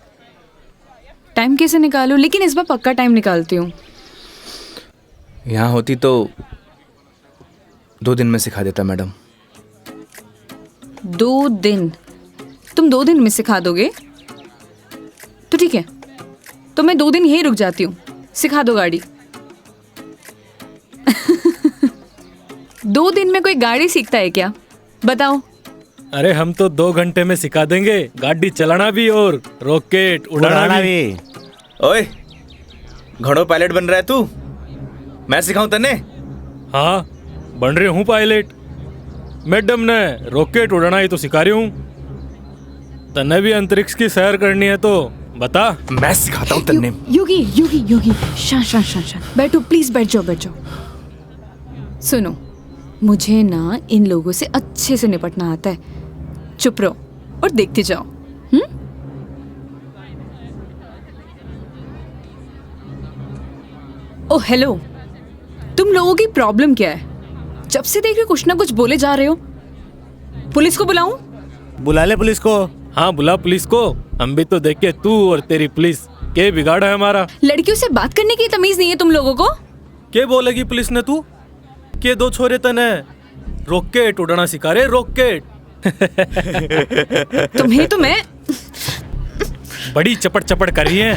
टाइम कैसे निकालूं? लेकिन इस बार पक्का टाइम निकालती हूँ। यहाँ होती तो 2 दिन में सिखा देता मैडम। 2 दिन? तुम 2 दिन में सिखा दोगे? तो ठीक है, तो मैं 2 दिन यहीं रुक जाती हूँ, सिखा दो गाड़ी। 2 दिन में कोई गाड़ी सीखता है क्या? बताओ। अरे हम तो 2 घंटे में सिखा देंगे, गाड़ी चलाना भी और रॉकेट उड़ाना भी। ओए, घोड़ों पायलट बन रहा है तू? मैं सिखाऊं तन्ने? हाँ बन रही हूँ पायलट। मैडम ने रॉकेट उड़ाना ही तो सिखा रही हूँ। तन्ने भी अंतरिक्ष की सैर करनी है तो बता। मैं सिखाता हूँ तन्ने। योगी योगी योगी, शांत। बैठो प्लीज, बैठ जाओ। सुनो, मुझे ना इन लोगों से अच्छे से निपटना आता है। चुप रहो और देखते जाओ। ओ हेलो, तुम लोगों की प्रॉब्लम क्या है? जब से देख रहे कुछ ना कुछ बोले जा रहे हो। पुलिस को बुलाऊं? बुला ले पुलिस को। हाँ बुला पुलिस को, हम भी तो देखे तू और तेरी पुलिस के बिगाड़ा है हमारा। लड़कियों से बात करने की तमीज नहीं है तुम लोगों को? के बोलेगी पुलिस ने तू के दो छोरे तने रॉकेट उड़ाना सिखा रहे, रॉकेट। तुम्हें तो मैं बड़ी चपड़ चपड़ कर रही है,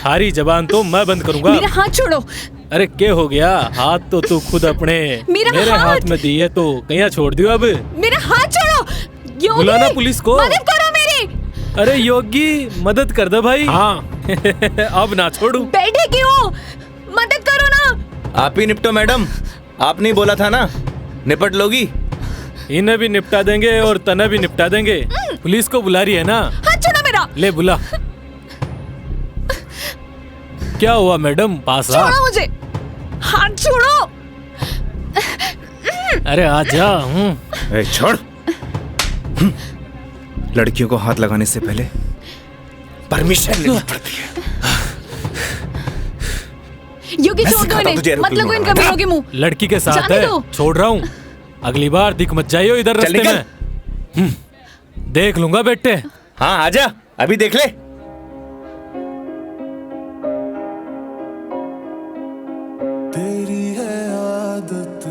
हारी जबान तो मैं बंद करूंगा। मेरा हाथ छोड़ो। अरे क्या हो गया, हाथ तो तू खुद अपने मेरे हाथ में दी है तो कहीं छोड़ दियो अब। मेरा हाथ छोड़ो योगी। बुलाना पुलिस को। मदद करो मेरी। अरे योगी मदद कर दे भाई। हाँ अब ना छोड़ू। बैठे क्यों, मदद करो ना। आप ही निपटो मैडम, आपने ही बोला था ना निपट लोगी। इन्हें भी निपटा देंगे और तने भी निपटा देंगे। पुलिस को बुला रही है ना, हाथ छोड़ो मेरा। ले बुला। क्या हुआ मैडम, पास आ। छोड़ो मुझे, हाथ छोड़ो। अरे आ जा। ए, छोड़। लड़कियों को हाथ लगाने से पहले परमिशन लेनी पड़ती है। योगी छोड़ दो इन्हें, मत लगो इन कमीनों के मुंह। लड़की के साथ जाने है, दो। छोड़ रहा हूँ। अगली बार दिख मत जाइयो इधर चल रास्ते निकल। में। देख लूंगा बेटे। हाँ आजा, अभी देख ले। तेरी है आदत,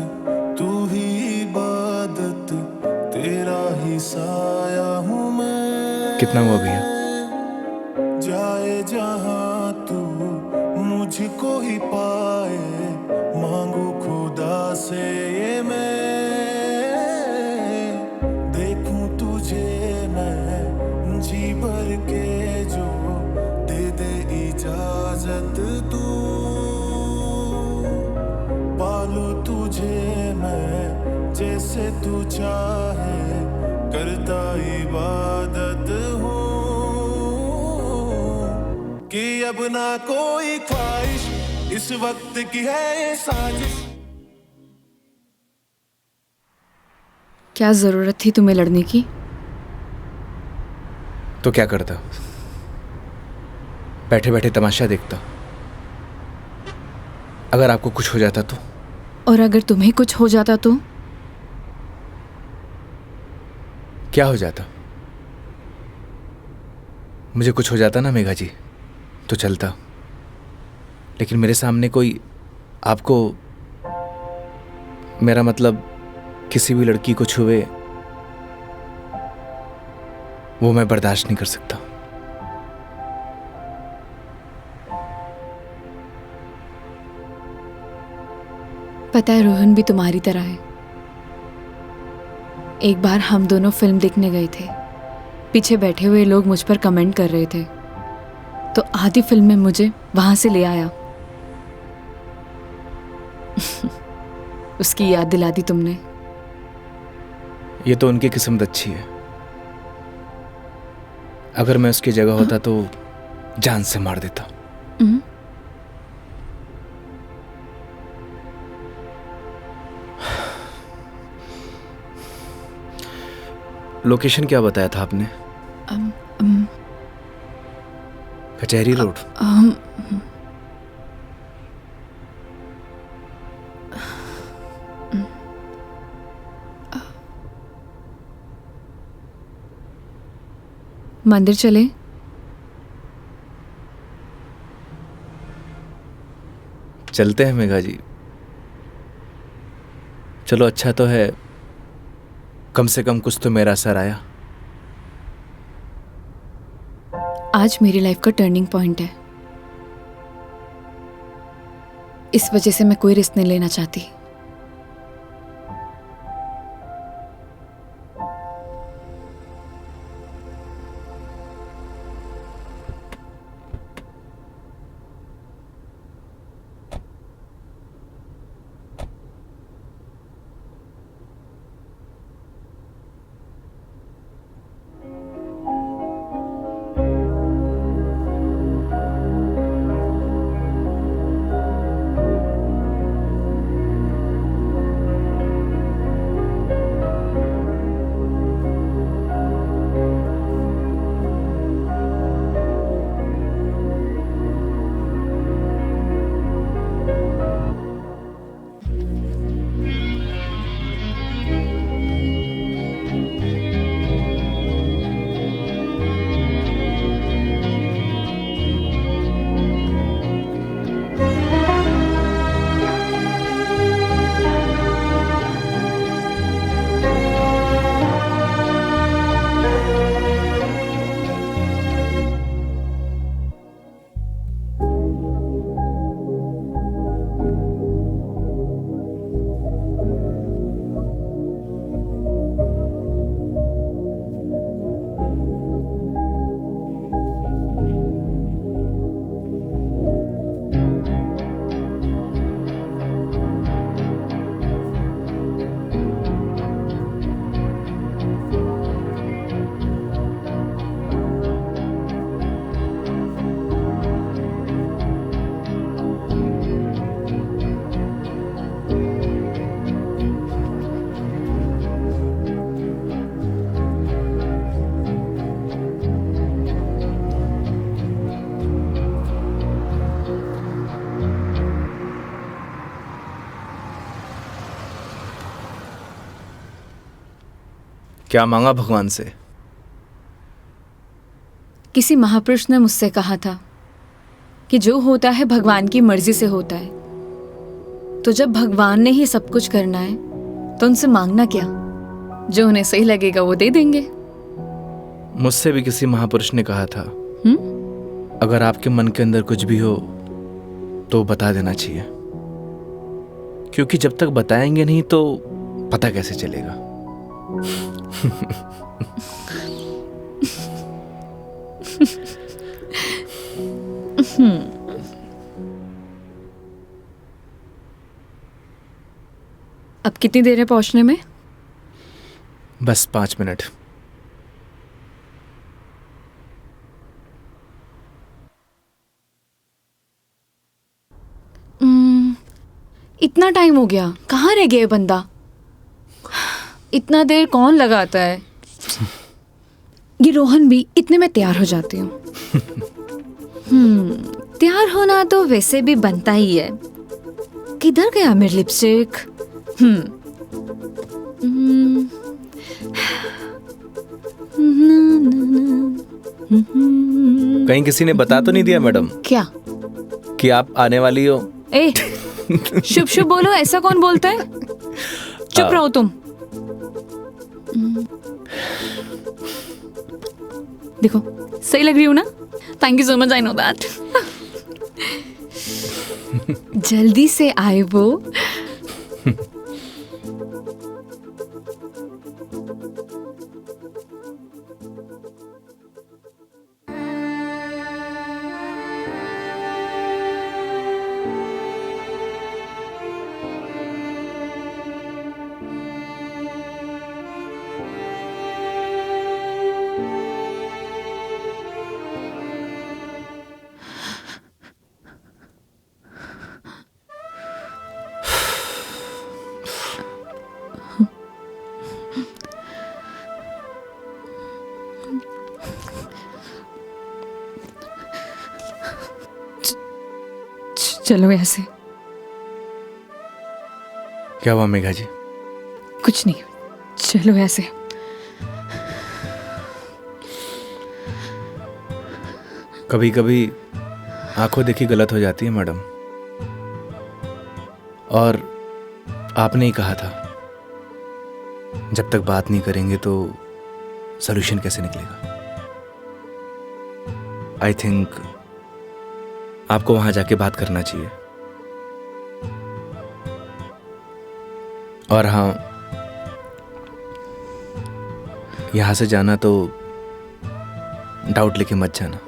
तू ही इबादत, तेरा ही साया हूँ मैं। कितना हुआ भैया? जाए जहाँ तू मुझको ही पाए, मांगू खुदा से ये मैं। देखूं तुझे मैं जी भर के, जो दे दे इजाजत तू। पालू तुझे मैं जैसे तू चाहे, करता इबादत हूँ कि अब ना कोई ख्वाहिश, इस वक्त की है ये साजिश। क्या जरूरत थी तुम्हें लड़ने की? तो क्या करता, बैठे बैठे तमाशा देखता। अगर आपको कुछ हो जाता तो? और अगर तुम्हें कुछ हो जाता तो? क्या हो जाता? मुझे कुछ हो जाता ना मेघा जी तो चलता, लेकिन मेरे सामने कोई आपको, मेरा मतलब किसी भी लड़की को छुए, वो मैं बर्दाश्त नहीं कर सकता। पता है रोहन भी तुम्हारी तरह है। एक बार हम दोनों फिल्म देखने गए थे, पीछे बैठे हुए लोग मुझ पर कमेंट कर रहे थे, तो आधी फिल्म में मुझे वहां से ले आया। उसकी याद दिला दी तुमने। ये तो उनकी किस्मत अच्छी है। अगर मैं उसकी जगह होता तो जान से मार देता। लोकेशन क्या बताया था आपने? कचहरी रोड। मंदिर चले? चलते हैं मेघा जी। चलो अच्छा तो है, कम से कम कुछ तो मेरा असर आया। आज मेरी लाइफ का टर्निंग पॉइंट है। इस वजह से मैं कोई रिस्क नहीं लेना चाहती। क्या मांगा भगवान से? किसी महापुरुष ने मुझसे कहा था कि जो होता है भगवान की मर्जी से होता है, तो जब भगवान ने ही सब कुछ करना है तो उनसे मांगना क्या, जो उन्हें सही लगेगा वो दे देंगे। मुझसे भी किसी महापुरुष ने कहा था, अगर आपके मन के अंदर कुछ भी हो तो बता देना चाहिए, क्योंकि जब तक बताएंगे नहीं तो पता कैसे चलेगा। अब कितनी देर है पहुंचने में? बस 5 मिनट। इतना टाइम हो गया, कहाँ रह गया ये बंदा? इतना देर कौन लगाता है? ये रोहन भी, इतने में तैयार हो जाती हूँ। तैयार होना तो वैसे भी बनता ही है। किधर गया मेरी लिपस्टिक? कहीं किसी ने बता तो नहीं दिया मैडम क्या? कि आप आने वाली हो? ए, शुभ शुभ बोलो, ऐसा कौन बोलता है? चुप रहो तुम। देखो सही लग रही हूँ ना? Thank you so much, I know that. जल्दी से आए वो। चलो ऐसे। क्या हुआ मेघा जी? कुछ नहीं, चलो ऐसे। कभी कभी आंखों देखी गलत हो जाती है मैडम, और आपने ही कहा था जब तक बात नहीं करेंगे तो सॉल्यूशन कैसे निकलेगा। आई थिंक आपको वहां जाके बात करना चाहिए। और हाँ, यहां से जाना तो डाउट लेके मत जाना।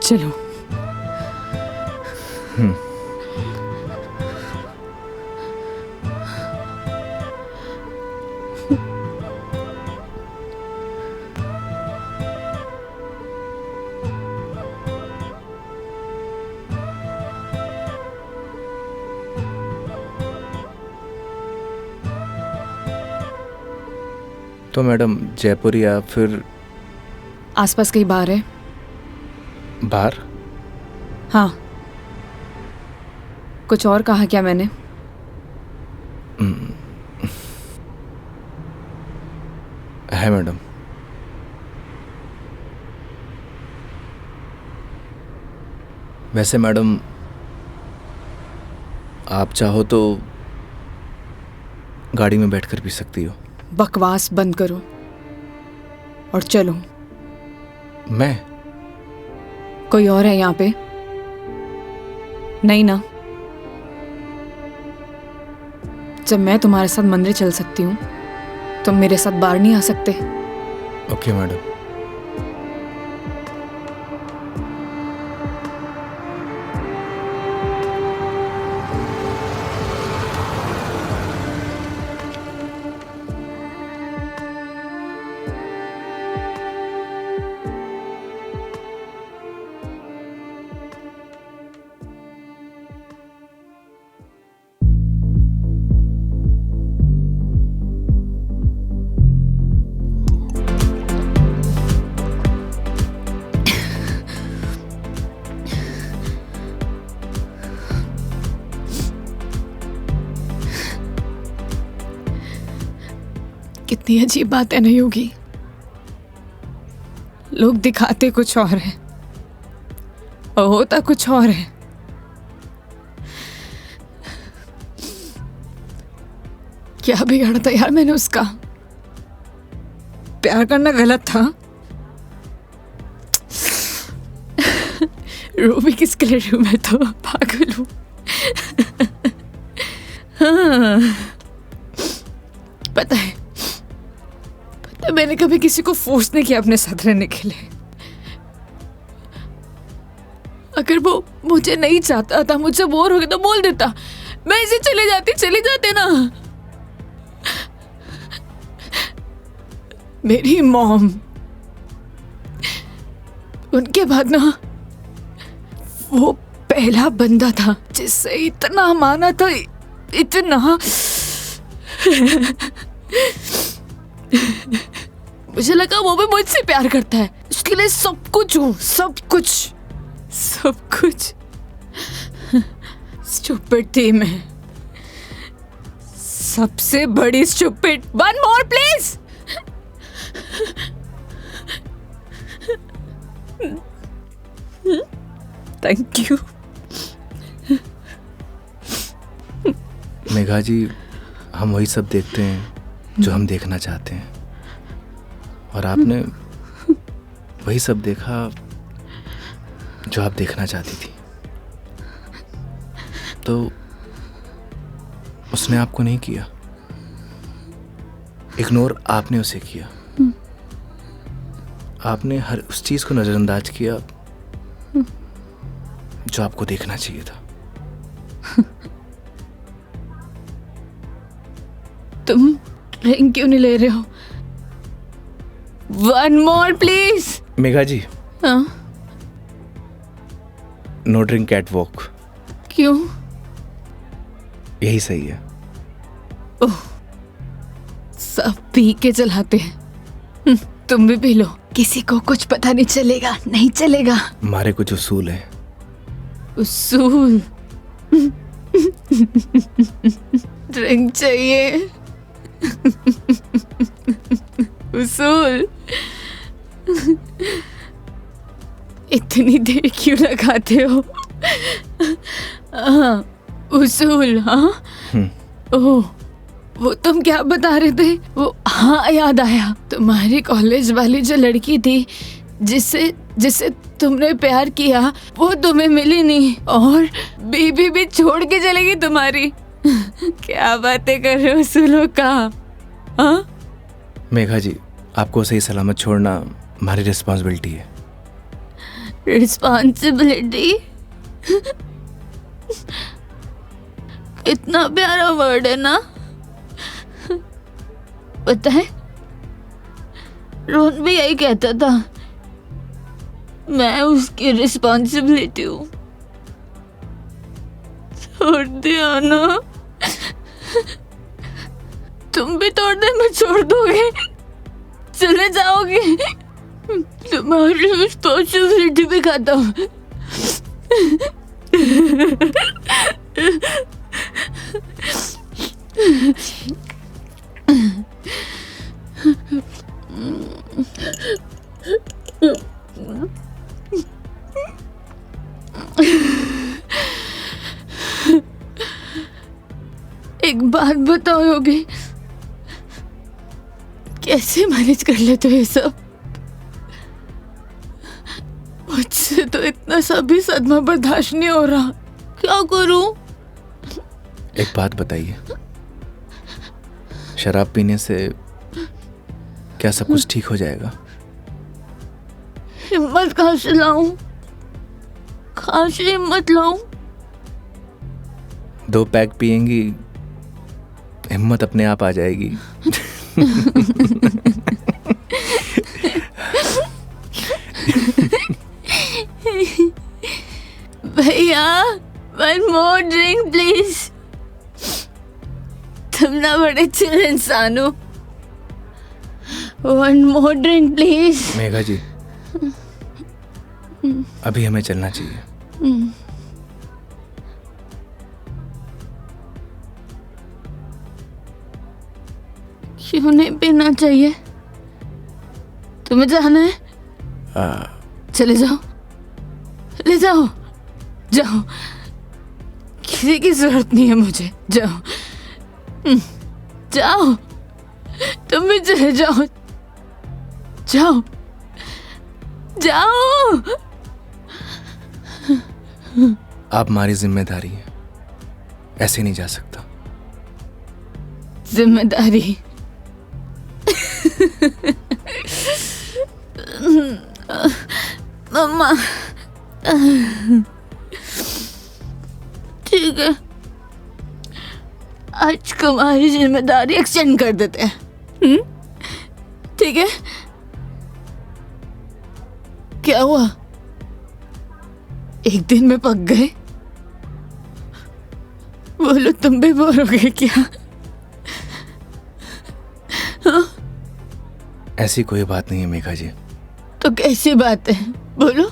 चलो। तो मैडम जयपुर या फिर आसपास कहीं बार है? बाहर? हाँ। कुछ और कहा क्या मैंने? है मैडम। वैसे मैडम आप चाहो तो गाड़ी में बैठकर पी सकती हो। बकवास बंद करो और चलो। मैं? कोई और है यहाँ पे? नहीं ना? जब मैं तुम्हारे साथ मंदिर चल सकती हूँ, तुम मेरे साथ बाहर नहीं आ सकते? Okay madam. कितनी अजीब बात है ना योगी। लोग दिखाते कुछ और है और होता कुछ और है। क्या बिगाड़ा था यार मैंने उसका? प्यार करना गलत था। रो भी किसके लिए रू? मैं तो पागल हूं। हाँ, पता है मैंने कभी किसी को फोर्स नहीं किया अपने साथ रहने के लिए। अगर वो मुझे नहीं चाहता था, मुझसे बोर हो गया तो बोल देता, मैं इसे चले जाते ना। मेरी मॉम, उनके बाद ना वो पहला बंदा था जिससे इतना माना था, इतना। मुझे लगा वो भी मुझसे प्यार करता है, उसके लिए सब कुछ हूँ, सब कुछ। स्टूपिड थी मैं, सबसे बड़ी stupid. One more please. Thank you. Megha ji, हम वही सब देखते हैं जो हम देखना चाहते हैं, और आपने वही सब देखा जो आप देखना चाहती थी। तो उसने आपको नहीं किया, इग्नोर आपने उसे किया। आपने हर उस चीज को नजरअंदाज किया जो आपको देखना चाहिए था। तुम ड्रिंक क्यों नहीं ले रहे हो? One more please. Megha ji, हाँ? No drink cat walk. क्यों? यही सही है। ओह, सब पी के चलाते हैं। तुम भी पी लो, किसी को कुछ पता नहीं चलेगा। नहीं चलेगा। हमारे कुछ उसूल हैं। उसूल? ड्रिंक चाहिए। उसूल? इतनी देर क्यों लगाते हो? हाँ, उसूल। हाँ, ओह, वो तुम क्या बता रहे थे? वो, हाँ याद आया, तुम्हारी कॉलेज वाली जो लड़की थी जिससे तुमने प्यार किया, वो तुम्हें मिली नहीं और बीबी भी छोड़ के चलेगी तुम्हारी। क्या बातें कर रहे हो उसूलों का? हाँ? मेघा जी, आपको सही सलामत छोड़ना हमारी रिस्पॉन्सिबिलिटी है। रिस्पॉन्सिबिलिटी? इतना प्यारा वर्ड है ना। पता है, रोहन भी यही कहता था, मैं उसकी रिस्पॉन्सिबिलिटी हूँ। छोड़ दिया ना? तुम भी तोड़ दे, मैं छोड़ दोगे? चले जाओगे? तुम्हारी रिस्पॉन्सिबिलिटी भी खत्म। एक बात बताओ योगी, कैसे मैनेज कर लेते हो ये सब? मुझसे तो इतना सा भी सदमा बर्दाश्त नहीं हो रहा, क्या करूं? एक बात बताइए, शराब पीने से क्या सब कुछ ठीक हो जाएगा? हिम्मत कहाँ से लाऊं? कहाँ से हिम्मत लाऊं? 2 पैक पिएंगी, हिम्मत अपने आप आ जाएगी। भैया, 1 more drink प्लीज। तुम ना बड़े चिल इंसान हो। 1 more drink प्लीज। मेघा जी, अभी हमें चलना चाहिए। क्यों नहीं पीना चाहिए? तुम्हें जाना है? चले जाओ, ले जाओ, जाओ, किसी की जरूरत नहीं है मुझे। जाओ, जाओ, तुम भी चले जाओ, जाओ, जाओ। आप हमारी जिम्मेदारी है, ऐसे नहीं जा सकता। जिम्मेदारी? मम्मा, ठीक है, आज तुम्हारी जिम्मेदारी एक्सटेंड कर देते हैं। ठीक है? क्या हुआ? एक दिन में पक गए? बोलो, तुम भी बोर हो गए क्या? ऐसी कोई बात नहीं है मेघा जी। तो कैसी बात है? बोलो,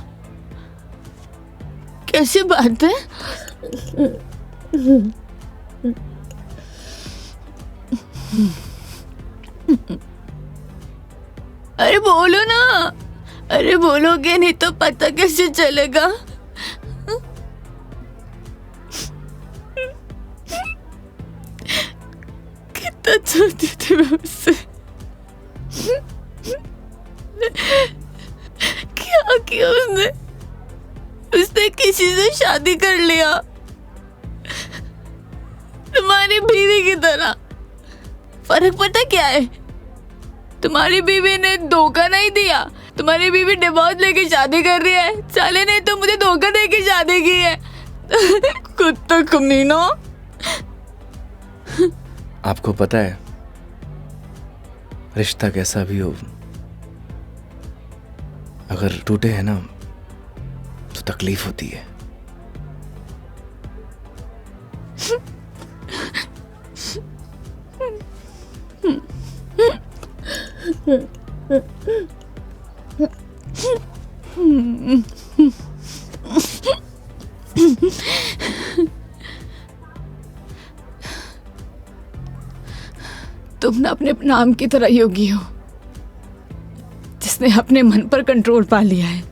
कैसी बात है? अरे बोलो ना, अरे बोलोगे नहीं तो पता कैसे चलेगा? कितना चाहती थी मैं उससे, क्या किया उसने? उसने किसी से शादी कर लिया, तुम्हारी बीवी की तरह। फर्क पता क्या है? तुम्हारी बीवी ने धोखा नहीं दिया, तुम्हारी बीवी डिवोर्स लेके शादी कर रही है। साले ने तो मुझे धोखा देके शादी की है। कुत्ता कमीना। आपको पता है, रिश्ता कैसा भी हो, अगर टूटे हैं ना तो तकलीफ होती है। तुम ना अपने नाम की तरह योगी हो, जिसने अपने मन पर कंट्रोल पा लिया है।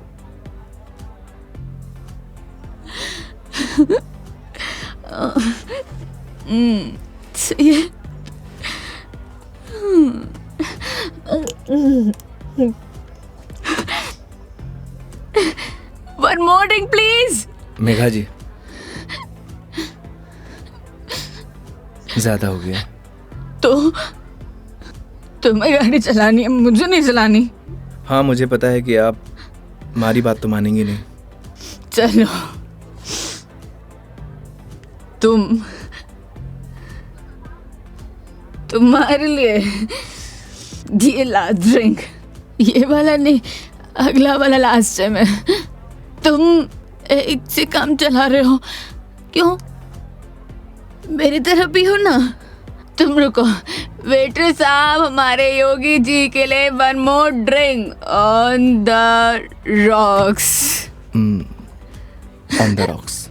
सही है। One more drink, please. Megha जी, ज्यादा हो गया। तो तुम्हें गाड़ी चलानी है, मुझे नहीं चलानी। हाँ, मुझे पता है कि आप हमारी बात तो मानेंगे नहीं। चलो, तुम्हारे लिए ये लास्ट ड्रिंक, ये वाला नहीं, अगला वाला लास्ट टाइम है। तुम एक से काम चला रहे हो, क्यों? मेरी तरह भी हो ना। तुम रुको, वेटर साहब, हमारे योगी जी के लिए 1 more drink on the rocks. On the rocks.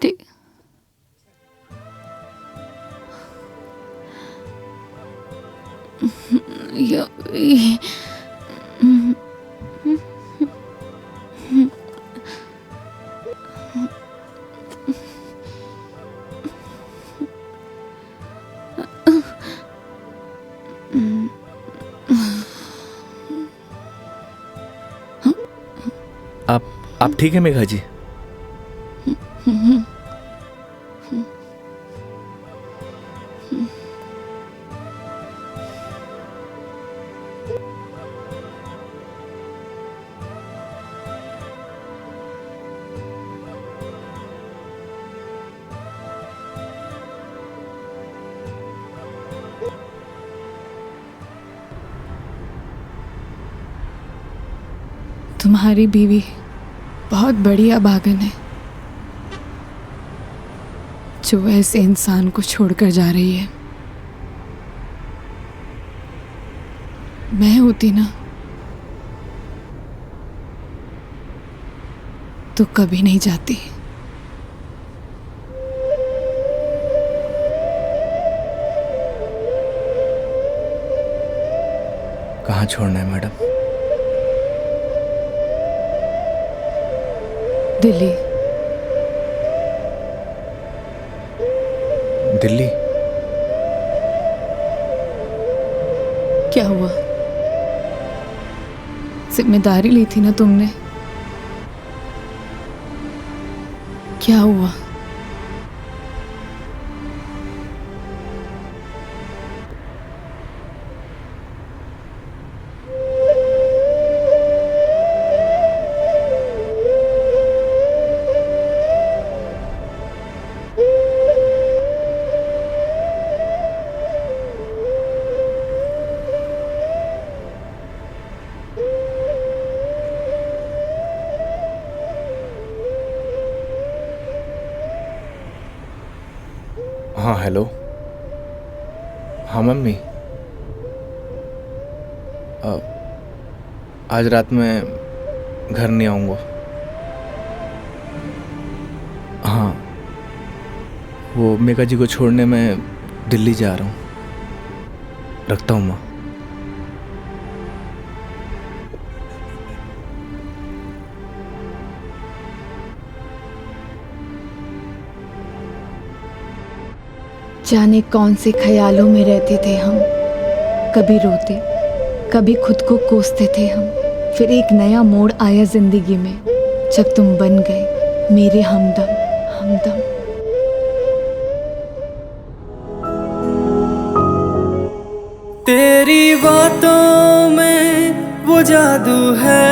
ठीक। आप ठीक है मेघा जी? तुम्हारी बीवी बहुत बढ़िया भागन है जो ऐसे इंसान को छोड़कर जा रही है। मैं होती ना तो कभी नहीं जाती। कहाँ छोड़ना है मैडम? दिल्ली। दिल्ली? क्या हुआ? जिम्मेदारी ली थी ना तुमने, क्या हुआ? हाँ हेलो। हाँ मम्मी, आज रात में घर नहीं आऊँगा। हाँ, वो मेघा जी को छोड़ने मैं दिल्ली जा रहा हूँ। रखता हूँ माँ। जाने कौन से ख्यालों में रहते थे हम, कभी रोते कभी खुद को कोसते थे हम। फिर एक नया मोड़ आया जिंदगी में जब तुम बन गए मेरे हमदम हमदम। तेरी बातों में वो जादू है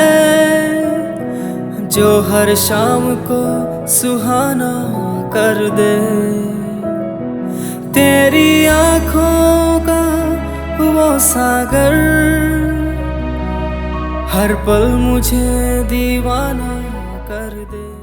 जो हर शाम को सुहाना कर दे। तेरी आँखों का वो सागर हर पल मुझे दीवाना कर दे।